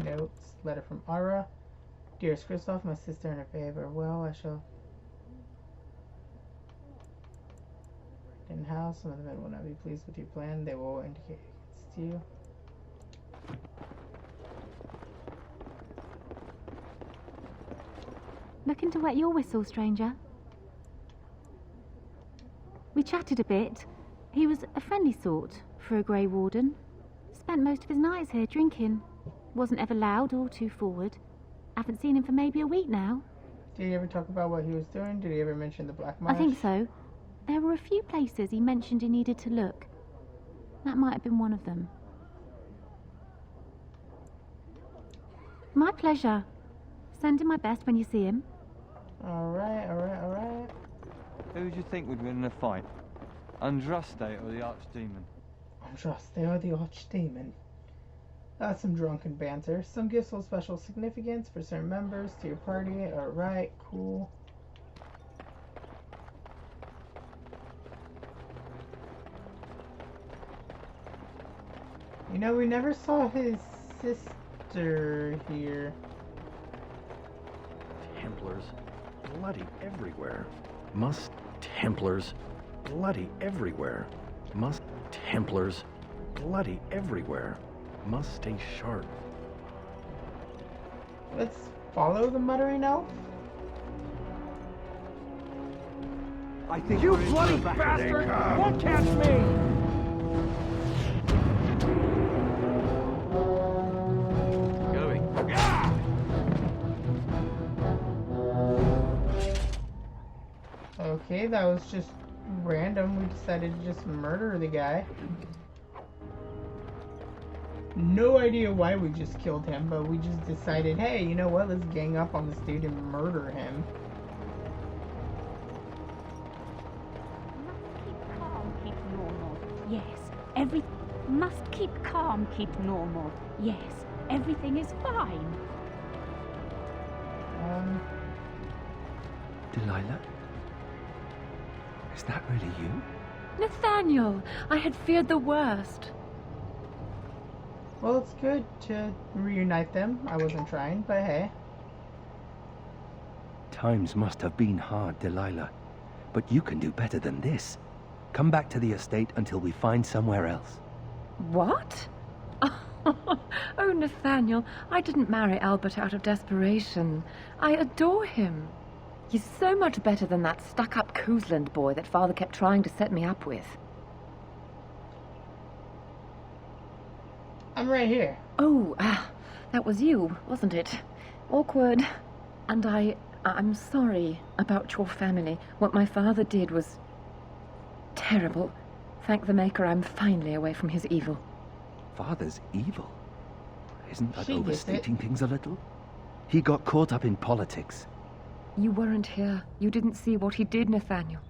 Notes. Letter from Aura. Dearest Kristoff, my sister and her babe are well. I shall... in house. Some of the men will not be pleased with your plan. They will indicate against you. Looking to wet your whistle, stranger. We chatted a bit. He was a friendly sort for a Grey Warden. Spent most of his nights here drinking. Wasn't ever loud or too forward. Haven't seen him for maybe a week now. Did he ever talk about what he was doing? Did he ever mention the Black Marsh? I think so. There were a few places he mentioned he needed to look. That might have been one of them. My pleasure. Send him my best when you see him. Alright. Who do you think would win in a fight? Andraste or the Archdemon? Andraste or the Archdemon. That's some drunken banter. Some gifts hold special significance for certain members to your party. Alright, cool. You know, we never saw his sister here. Templars bloody everywhere. Must Templars bloody everywhere. Must Templars bloody everywhere. Must stay sharp. Let's follow the muttering elf. I think you bloody bastard won't catch me! Going. Okay, that was just random. We decided to just murder the guy. No idea why we just killed him, but we just decided, hey, you know what? Let's gang up on this dude and murder him. Yes, must keep calm, keep normal. Yes, everything is fine. Delilah? Is that really you? Nathaniel, I had feared the worst. Well, it's good to reunite them. I wasn't trying, but hey. Times must have been hard, Delilah. But you can do better than this. Come back to the estate until we find somewhere else. What? Oh, Nathaniel, I didn't marry Albert out of desperation. I adore him. He's so much better than that stuck-up Cousland boy that Father kept trying to set me up with. I'm right here. Oh, that was you, wasn't it? Awkward. And I'm sorry about your family. What my father did was terrible. Thank the Maker I'm finally away from his evil. Father's evil? Isn't that She gets overstating things a little? He got caught up in politics. You weren't here. You didn't see what he did, Nathaniel.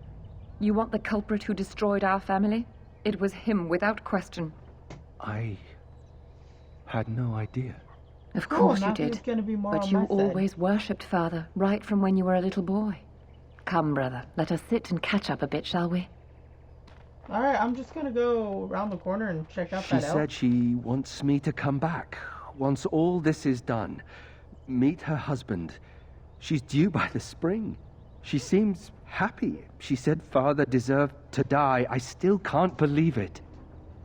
You want the culprit who destroyed our family? It was him, without question. I had no idea. Of course you now did. he's gonna be more But on you my side. always worshipped Father, right from when you were a little boy. Come, brother, let us sit and catch up a bit, shall we? Alright, I'm just gonna go around the corner and check out She that elf. said she wants me to come back. Once all this is done, meet her husband. She's due by the spring. She seems happy. She said Father deserved to die. I still can't believe it.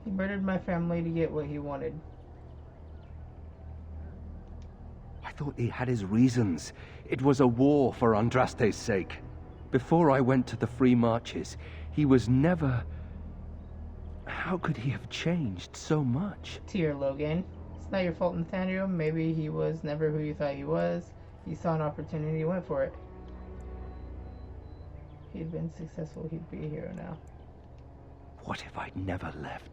He murdered my family to get what he wanted. I thought he had his reasons. It was a war for Andraste's sake. Before I went to the Free Marches, he was never... How could he have changed so much? Dear Logan, it's not your fault, Nathaniel. Maybe he was never who you thought he was. He saw an opportunity, he went for it. If he'd been successful, he'd be a hero now. What if I'd never left?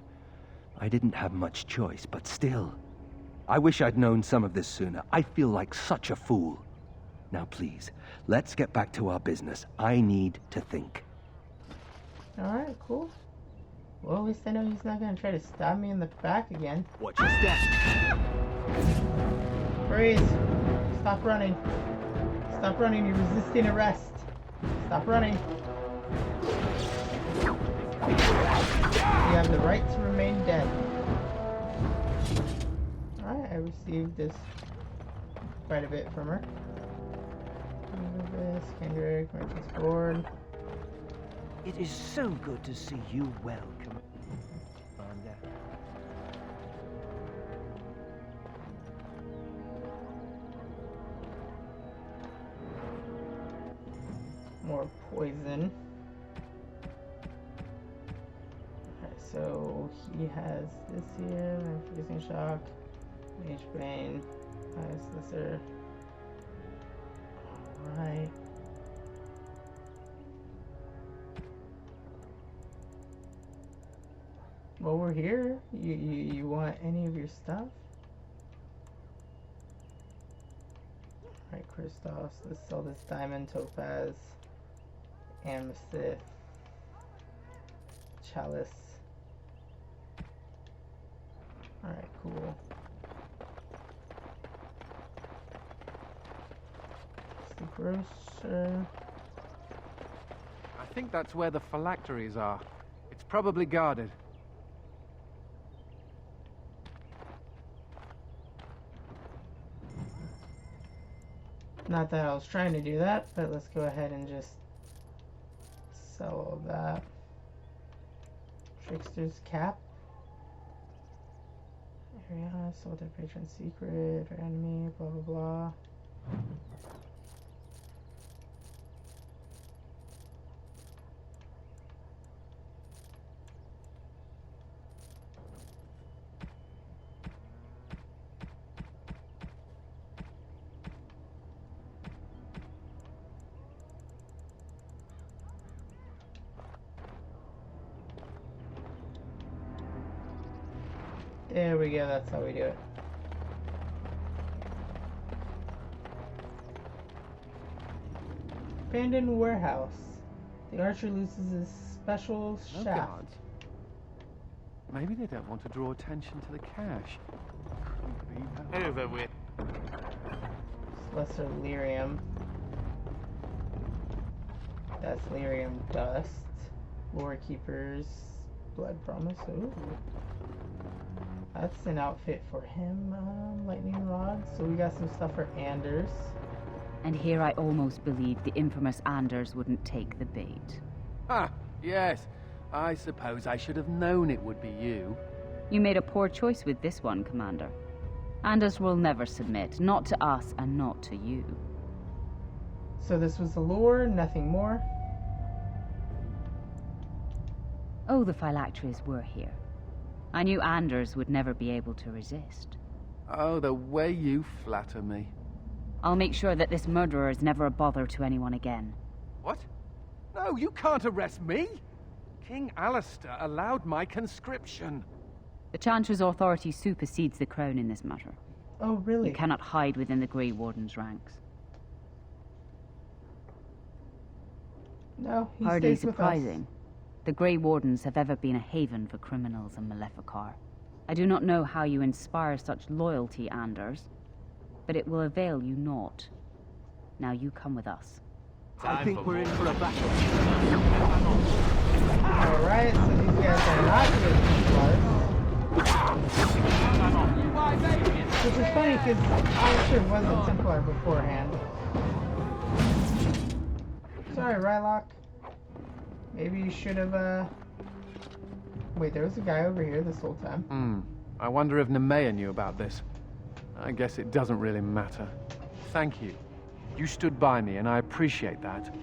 I didn't have much choice, but still. I wish I'd known some of this sooner. I feel like such a fool. Now please, let's get back to our business. I need to think. Alright, cool. Well, at least I know he's not gonna try to stab me in the back again. Watch your step. Freeze! Stop running. Stop running, you're resisting arrest. Stop running. You have the right to remain dead. Alright, I received this quite a bit from her. This, Kendrick, Merchant's Board. It is so good to see you well, Commander. More poison. Alright, so he has this here, freezing shock, Mage Bane, Ice Slicer. Alright. Well, we're here. You want any of your stuff? Alright, Christos, let's sell this diamond, topaz, amethyst, chalice. Alright, cool. It's the grocer. I think that's where the phylacteries are. It's probably guarded. Not that I was trying to do that, but let's go ahead and just sell all that. Trickster's cap. Ariana sold their patron secret or enemy, blah blah blah. There we go, that's how we do it. Abandoned warehouse. The archer loses his special No shaft. guards. Maybe they don't want to draw attention to the cache. Creepy. Over with. Lesser lyrium. That's lyrium dust. Lore keepers. Blood promise. Ooh. That's an outfit for him. Lightning rod. So we got some stuff for Anders. And here I almost believed the infamous Anders wouldn't take the bait. Ah, yes. I suppose I should have known it would be you. You made a poor choice with this one, Commander. Anders will never submit, not to us and not to you. So this was the lure, nothing more. Oh, the phylacteries were here. I knew Anders would never be able to resist. Oh, the way you flatter me. I'll make sure that this murderer is never a bother to anyone again. What? No, you can't arrest me! King Alistair allowed my conscription. The Chancellor's authority supersedes the crown in this matter. Oh, really? You cannot hide within the Grey Warden's ranks. No, he Hardly stays with surprising. The Grey Wardens have ever been a haven for criminals and Maleficar. I do not know how you inspire such loyalty, Anders, but it will avail you naught. Now you come with us. I think we're in for a battle. Alright, so these guys are not good Templars. Which is funny because Alistair was a Templar beforehand. Sorry, Rylock. Maybe you should have, Wait, there was a guy over here this whole time. I wonder if Nemea knew about this. I guess it doesn't really matter. Thank you. You stood by me, and I appreciate that.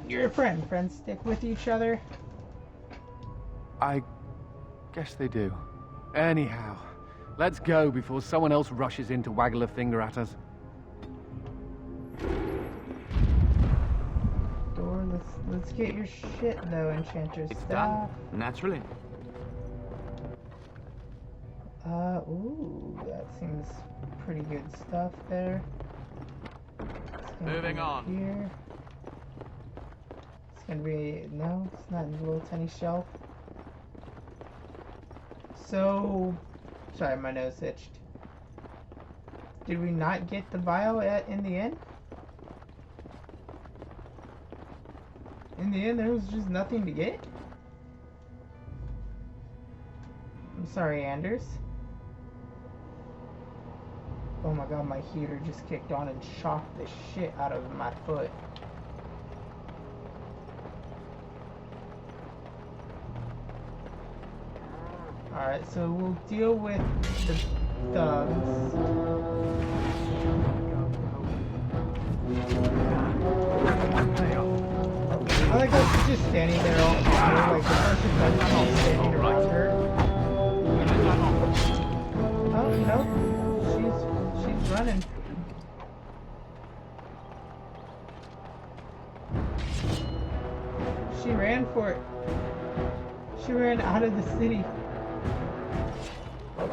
You're a friend. Friends stick with each other. I guess they do. Anyhow, let's go before someone else rushes in to waggle a finger at us. Door, let's get your shit though, Enchanter's It's staff. done. Naturally. Ooh, that seems pretty good stuff there. Moving on. Here. It's gonna be, no, it's not in the little tiny shelf. So, sorry, my nose itched. Did we not get the vial in the end? In the end, there was just nothing to get? I'm sorry, Anders. Oh my god, my heater just kicked on and shocked the shit out of my foot. Alright, so we'll deal with the thugs. I like how she's just standing there all calm, like the person doesn't all standing around her. Oh, no. She's running. She ran for it. She ran out of the city. I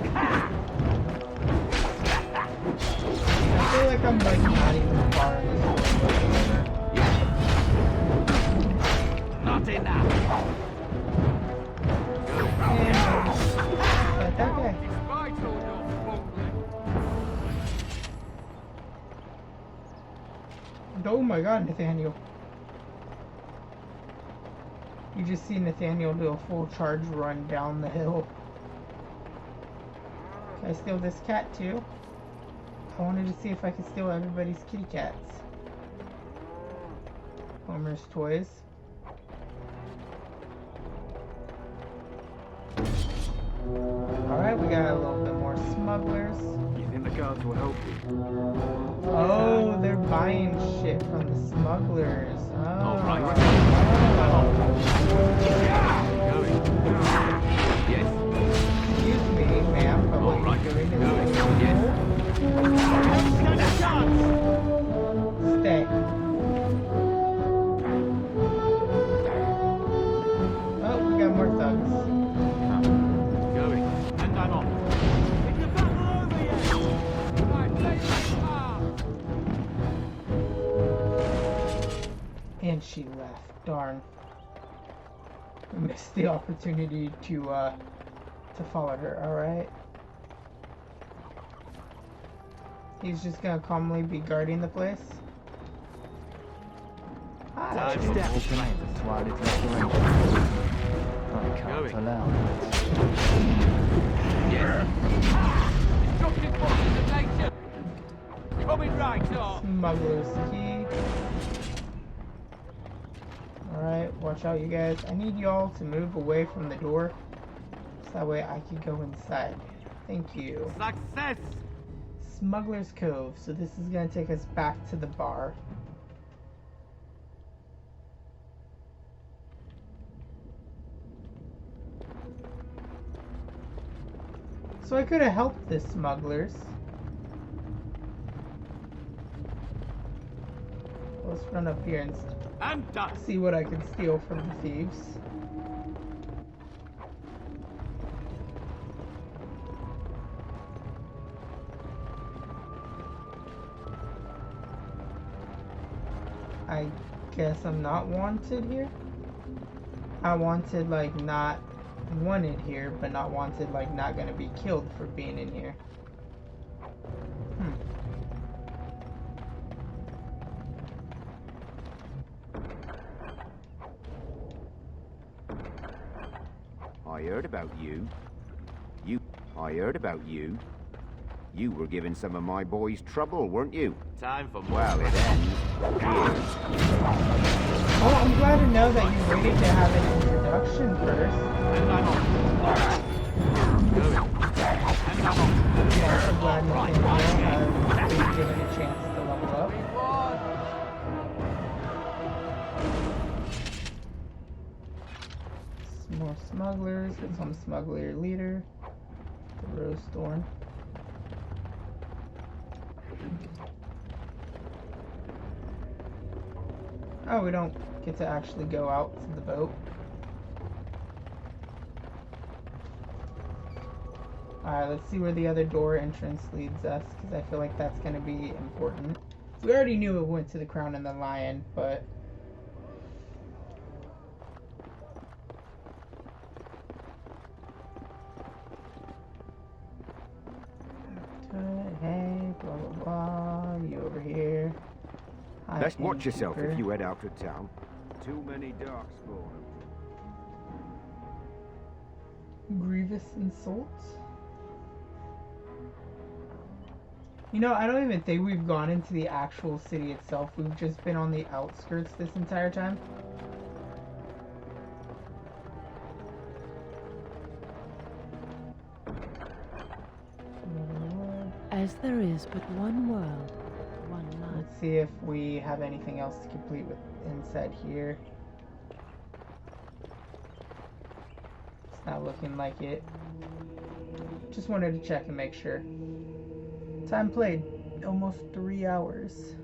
feel like I'm like not even far in this one. Not enough. But that guy. Oh my god, Nathaniel. You just see Nathaniel do a full charge run down the hill. Can I steal this cat too? I wanted to see if I could steal everybody's kitty cats. Homer's Toys. Alright, we got a little bit more smugglers. You think the guards will help you? Oh, they're buying shit from the smugglers. Oh. Alright. Yes. Excuse me, ma'am, but what you're doing is Stay. Oh, we got more thugs. Going. And I'm on. Is the battle over yet? Right, take it. And she left. Darn. I missed the opportunity to follow her. All right. He's just gonna calmly be guarding the place. Hi. Open it while it I can't allow Yes. Destructive forces of nature. Coming right up. Smuggler's key. Alright, watch out you guys. I need y'all to move away from the door. So that way I can go inside. Thank you. Success! Smuggler's Cove. So this is gonna take us back to the bar. So I could have helped the smugglers. Let's run up here and see what I can steal from the thieves. I guess I'm not wanted here. I wanted like not wanted here, but not wanted like not gonna be killed for being in here. I heard about you. I heard about you. You were giving some of my boys trouble, weren't you? Time for more. Well, it ends. Oh, I'm glad to know that you waited to have an introduction first. And I'm on. Going. And I'm on. I'm also glad Nathaniel has been given a chance to level up. Some more smugglers. Get some smuggler leader. The Rose Thorn. Oh, we don't get to actually go out to the boat. Alright, let's see where the other door entrance leads us, because I feel like that's going to be important. We already knew it went to the Crown and the Lion, but... Hey, blah blah blah, you over here. Hi, Best watch yourself innkeeper. if you head out of town. Too many darkspawn. Grievous insults? You know, I don't even think we've gone into the actual city itself. We've just been on the outskirts this entire time. As there is but one world, one life. Let's see if we have anything else to complete with inside here. It's not looking like it. Just wanted to check and make sure. Time played, almost 3 hours.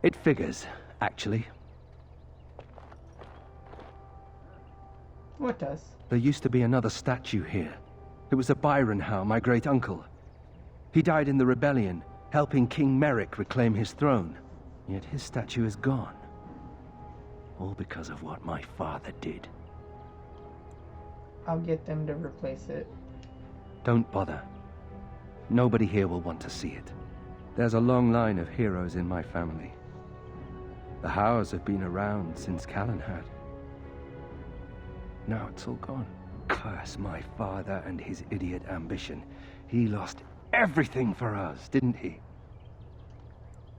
It figures, actually. What does? There used to be another statue here. It was a Byron Howe, my great-uncle. He died in the rebellion, helping King Merrick reclaim his throne. Yet his statue is gone. All because of what my father did. I'll get them to replace it. Don't bother. Nobody here will want to see it. There's a long line of heroes in my family. The Howes have been around since Callan had. Now it's all gone. Curse my father and his idiot ambition. He lost everything for us, didn't he?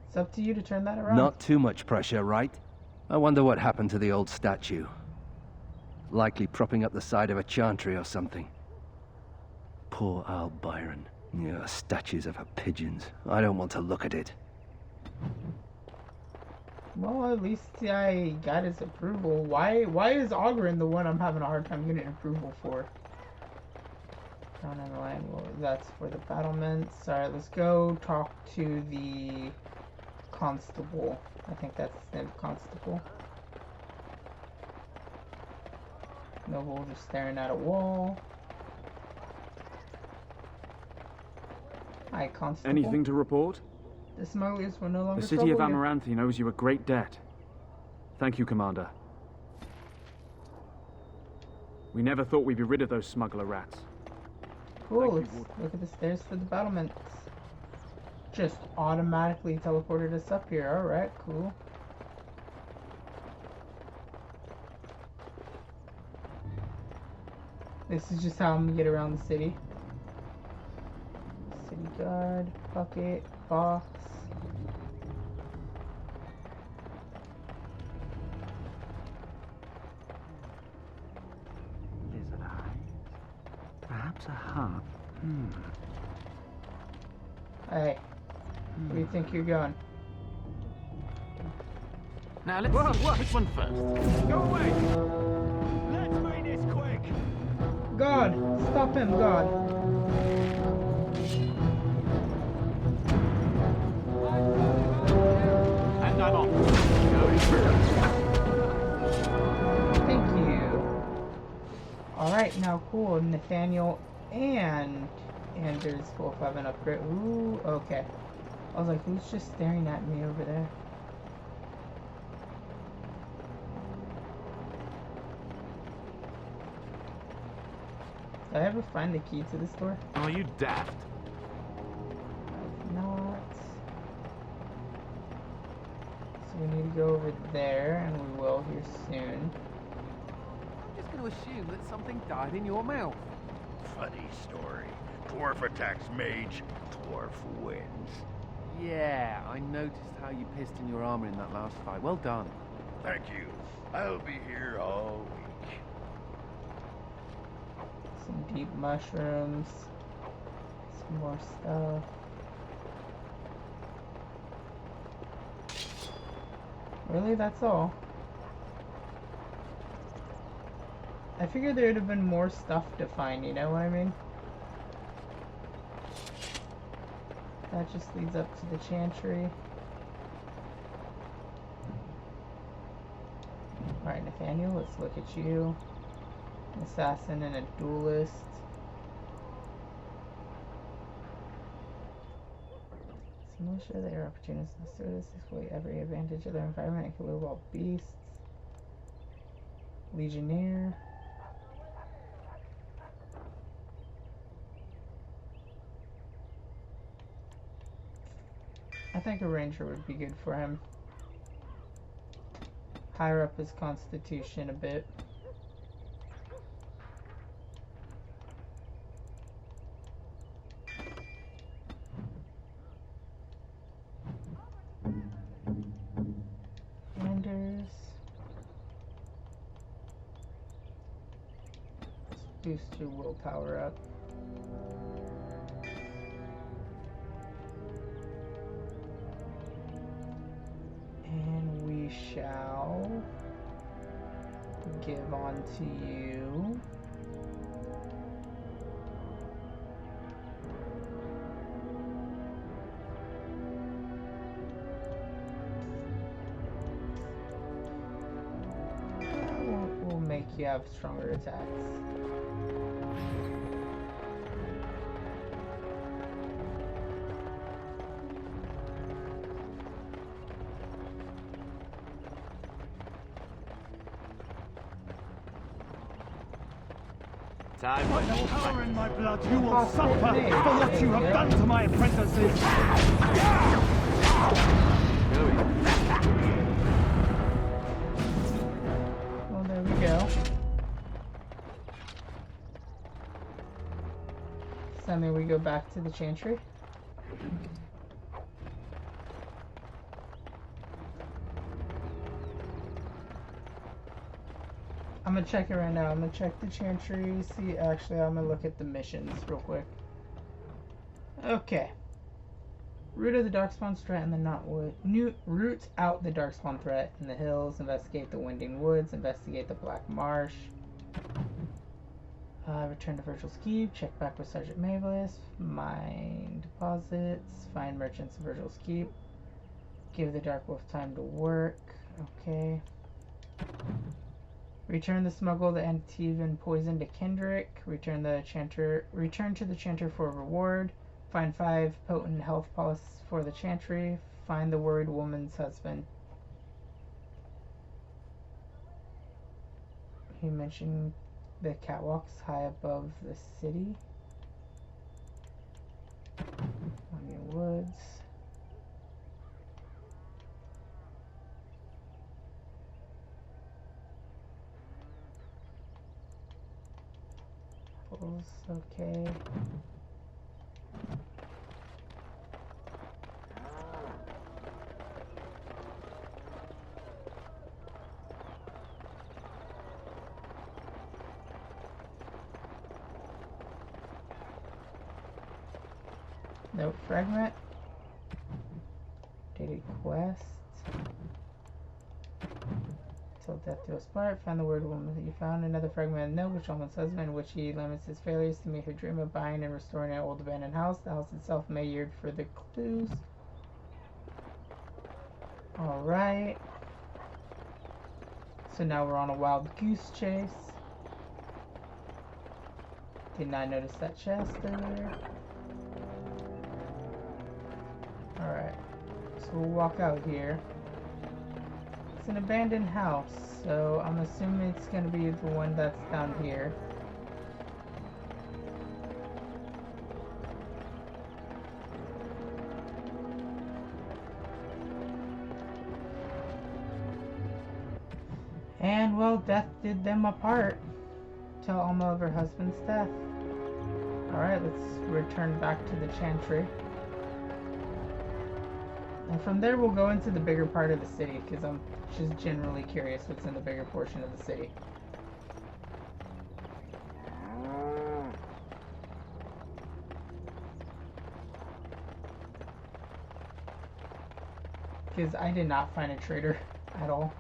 It's up to you to turn that around. Not too much pressure, right? I wonder what happened to the old statue. Likely propping up the side of a chantry or something. Poor Al Byron. Yeah, statues of her pigeons. I don't want to look at it. Well, at least I got his approval. Why is Ogren the one I'm having a hard time getting approval for? Down in the line. Well, that's for the battlements. Alright, let's go talk to the constable. I think that's his name, constable. Noble just staring at a wall. Hi, constable. Anything to report? The smugglers will no longer The city of trouble you. Amaranthine owes you a great debt. Thank you, Commander. We never thought we'd be rid of those smuggler rats. Cool, let's look at the stairs for the battlements. Just automatically teleported us up here. Alright, cool. This is just how I'm gonna get around the city. City guard, bucket, box. Lizard eye. Perhaps a hub. Hey, where do you think you're going? Now let's see which one first. Go away! Let's make this quick! God! Stop him, God! And I'm on. Thank you. Alright, now cool. Nathaniel and Anders both have an upgrade. Ooh, okay. I was like, who's just staring at me over there? Did I ever find the key to this door? Are you daft? I've not. So we need to go over there, and we will here soon. I'm just going to assume that something died in your mouth. Funny story. Dwarf attacks mage, dwarf wins. Yeah, I noticed how you pissed in your armor in that last fight. Well done. Thank you. I'll be here all week. Some deep mushrooms. Some more stuff. Really? That's all? I figured there'd have been more stuff to find, you know what I mean? That just leads up to the chantry. Alright, Nathaniel, let's look at you. An assassin and a duelist. It's militia, they are opportunists and service, exploit every advantage of their environment and kill all beasts. Legionnaire. I think a ranger would be good for him. Higher up his constitution a bit. Anders. Let's boost your willpower up. And we shall give on to you. We'll make you have stronger attacks. Time By the power in my blood, you will suffer for what you have done to my apprentices. Well, there we go. and then we go back to the Chantry. I'm gonna check it right now. I'm gonna check the Chantry, see, actually, I'm gonna look at the missions real quick. Okay. Root out the Darkspawn threat in the Knotwood. Root out the Darkspawn threat in the hills. Investigate the Winding Woods. Investigate the Black Marsh. Return to Virgil's Keep. Check back with Sergeant Mavis. Mine deposits. Find merchants of Virgil's Keep. Give the Dark Wolf time to work. Okay. Return the smuggle, the Antivan poison to Kendrick. Return to the Chanter for a reward. Find 5 potent health pulse for the Chantry. Find the worried woman's husband. He mentioned the catwalks high above the city. Onion Woods. Okay. Note fragment. Daily quest. Till death do us part. Find the word woman that you found. Another fragment of note, which woman's husband, which he limits his failures to meet her dream of buying and restoring an old abandoned house. The house itself may yield for the clues. Alright. So now we're on a wild goose chase. Did not notice that chest earlier. Alright, so we'll walk out here. It's an abandoned house, so I'm assuming it's going to be the one that's down here. And, well, death did them apart. Tell Alma of her husband's death. Alright, let's return back to the Chantry. And from there we'll go into the bigger part of the city, because I'm just generally curious what's in the bigger portion of the city. Because I did not find a trader at all.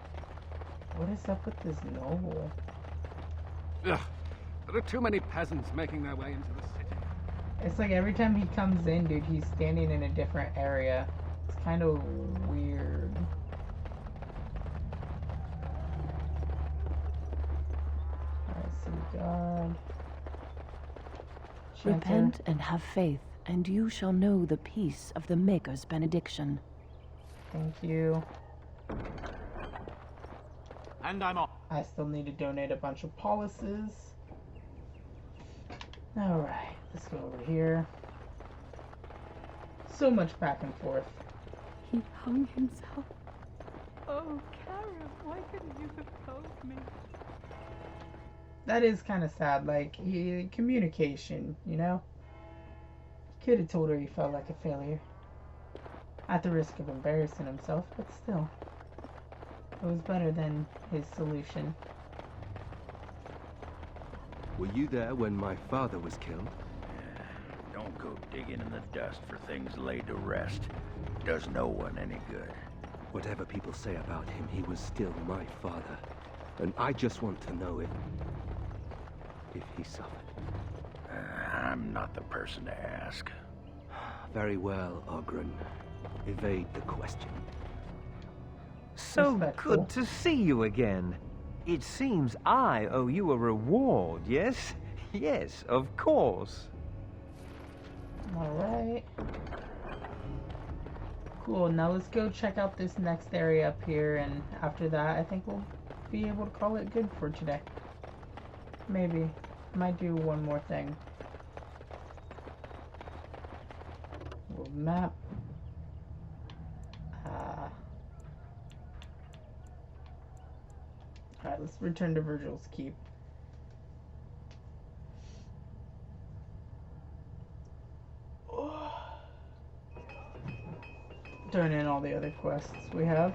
What is up with this noble? Ugh, there are too many peasants making their way into the city. It's like every time he comes in, dude, he's standing in a different area. It's kind of weird. Alright, City Guard. Repent and have faith, and you shall know the peace of the Maker's benediction. Thank you. And I'm off. I still need to donate a bunch of policies. Alright, let's go over here. So much back and forth. He hung himself. Oh, Karen, why couldn't you have told me? That is kind of sad, like, communication, you know? Could have told her he felt like a failure. At the risk of embarrassing himself, but still. It was better than his solution. Were you there when my father was killed? Don't go digging in the dust for things laid to rest. Does no one any good. Whatever people say about him, he was still my father. And I just want to know if he suffered. I'm not the person to ask. Very well, Ogren. Evade the question. So good to see you again. It seems I owe you a reward, yes? Yes, of course. Alright. Cool, now let's go check out this next area up here, and after that I think we'll be able to call it good for today. Maybe. Might do one more thing. World map. Alright, let's return to Virgil's Keep. turn in all the other quests we have.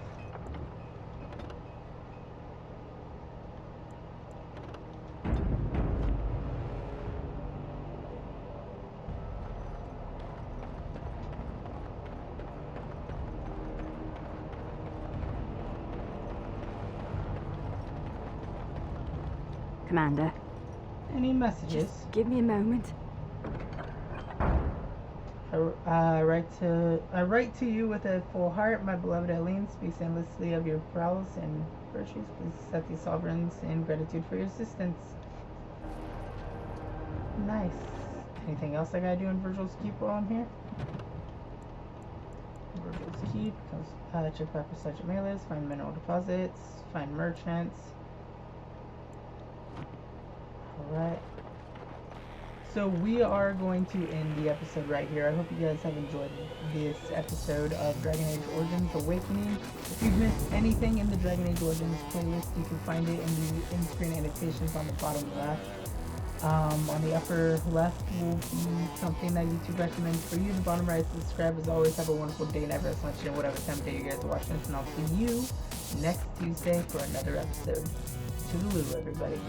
Commander. Any messages? Just give me a moment. I write to you with a full heart, my beloved Eileen. Speaks endlessly of your prowess and virtues. Please set these sovereigns in gratitude for your assistance. Nice. Anything else I gotta do in Virgil's Keep while I'm here? Virgil's Keep. Check back for such melees. Find mineral deposits. Find merchants. Alright. So we are going to end the episode right here. I hope you guys have enjoyed this episode of Dragon Age Origins Awakening. If you've missed anything in the Dragon Age Origins playlist, you can find it in the in-screen annotations on the bottom left. On the upper left will be something that YouTube recommends for you. The bottom right is subscribe. As always, have a wonderful day, never as much in whatever time of day you guys are watching this, and I'll see you next Tuesday for another episode. Toodaloo, everybody.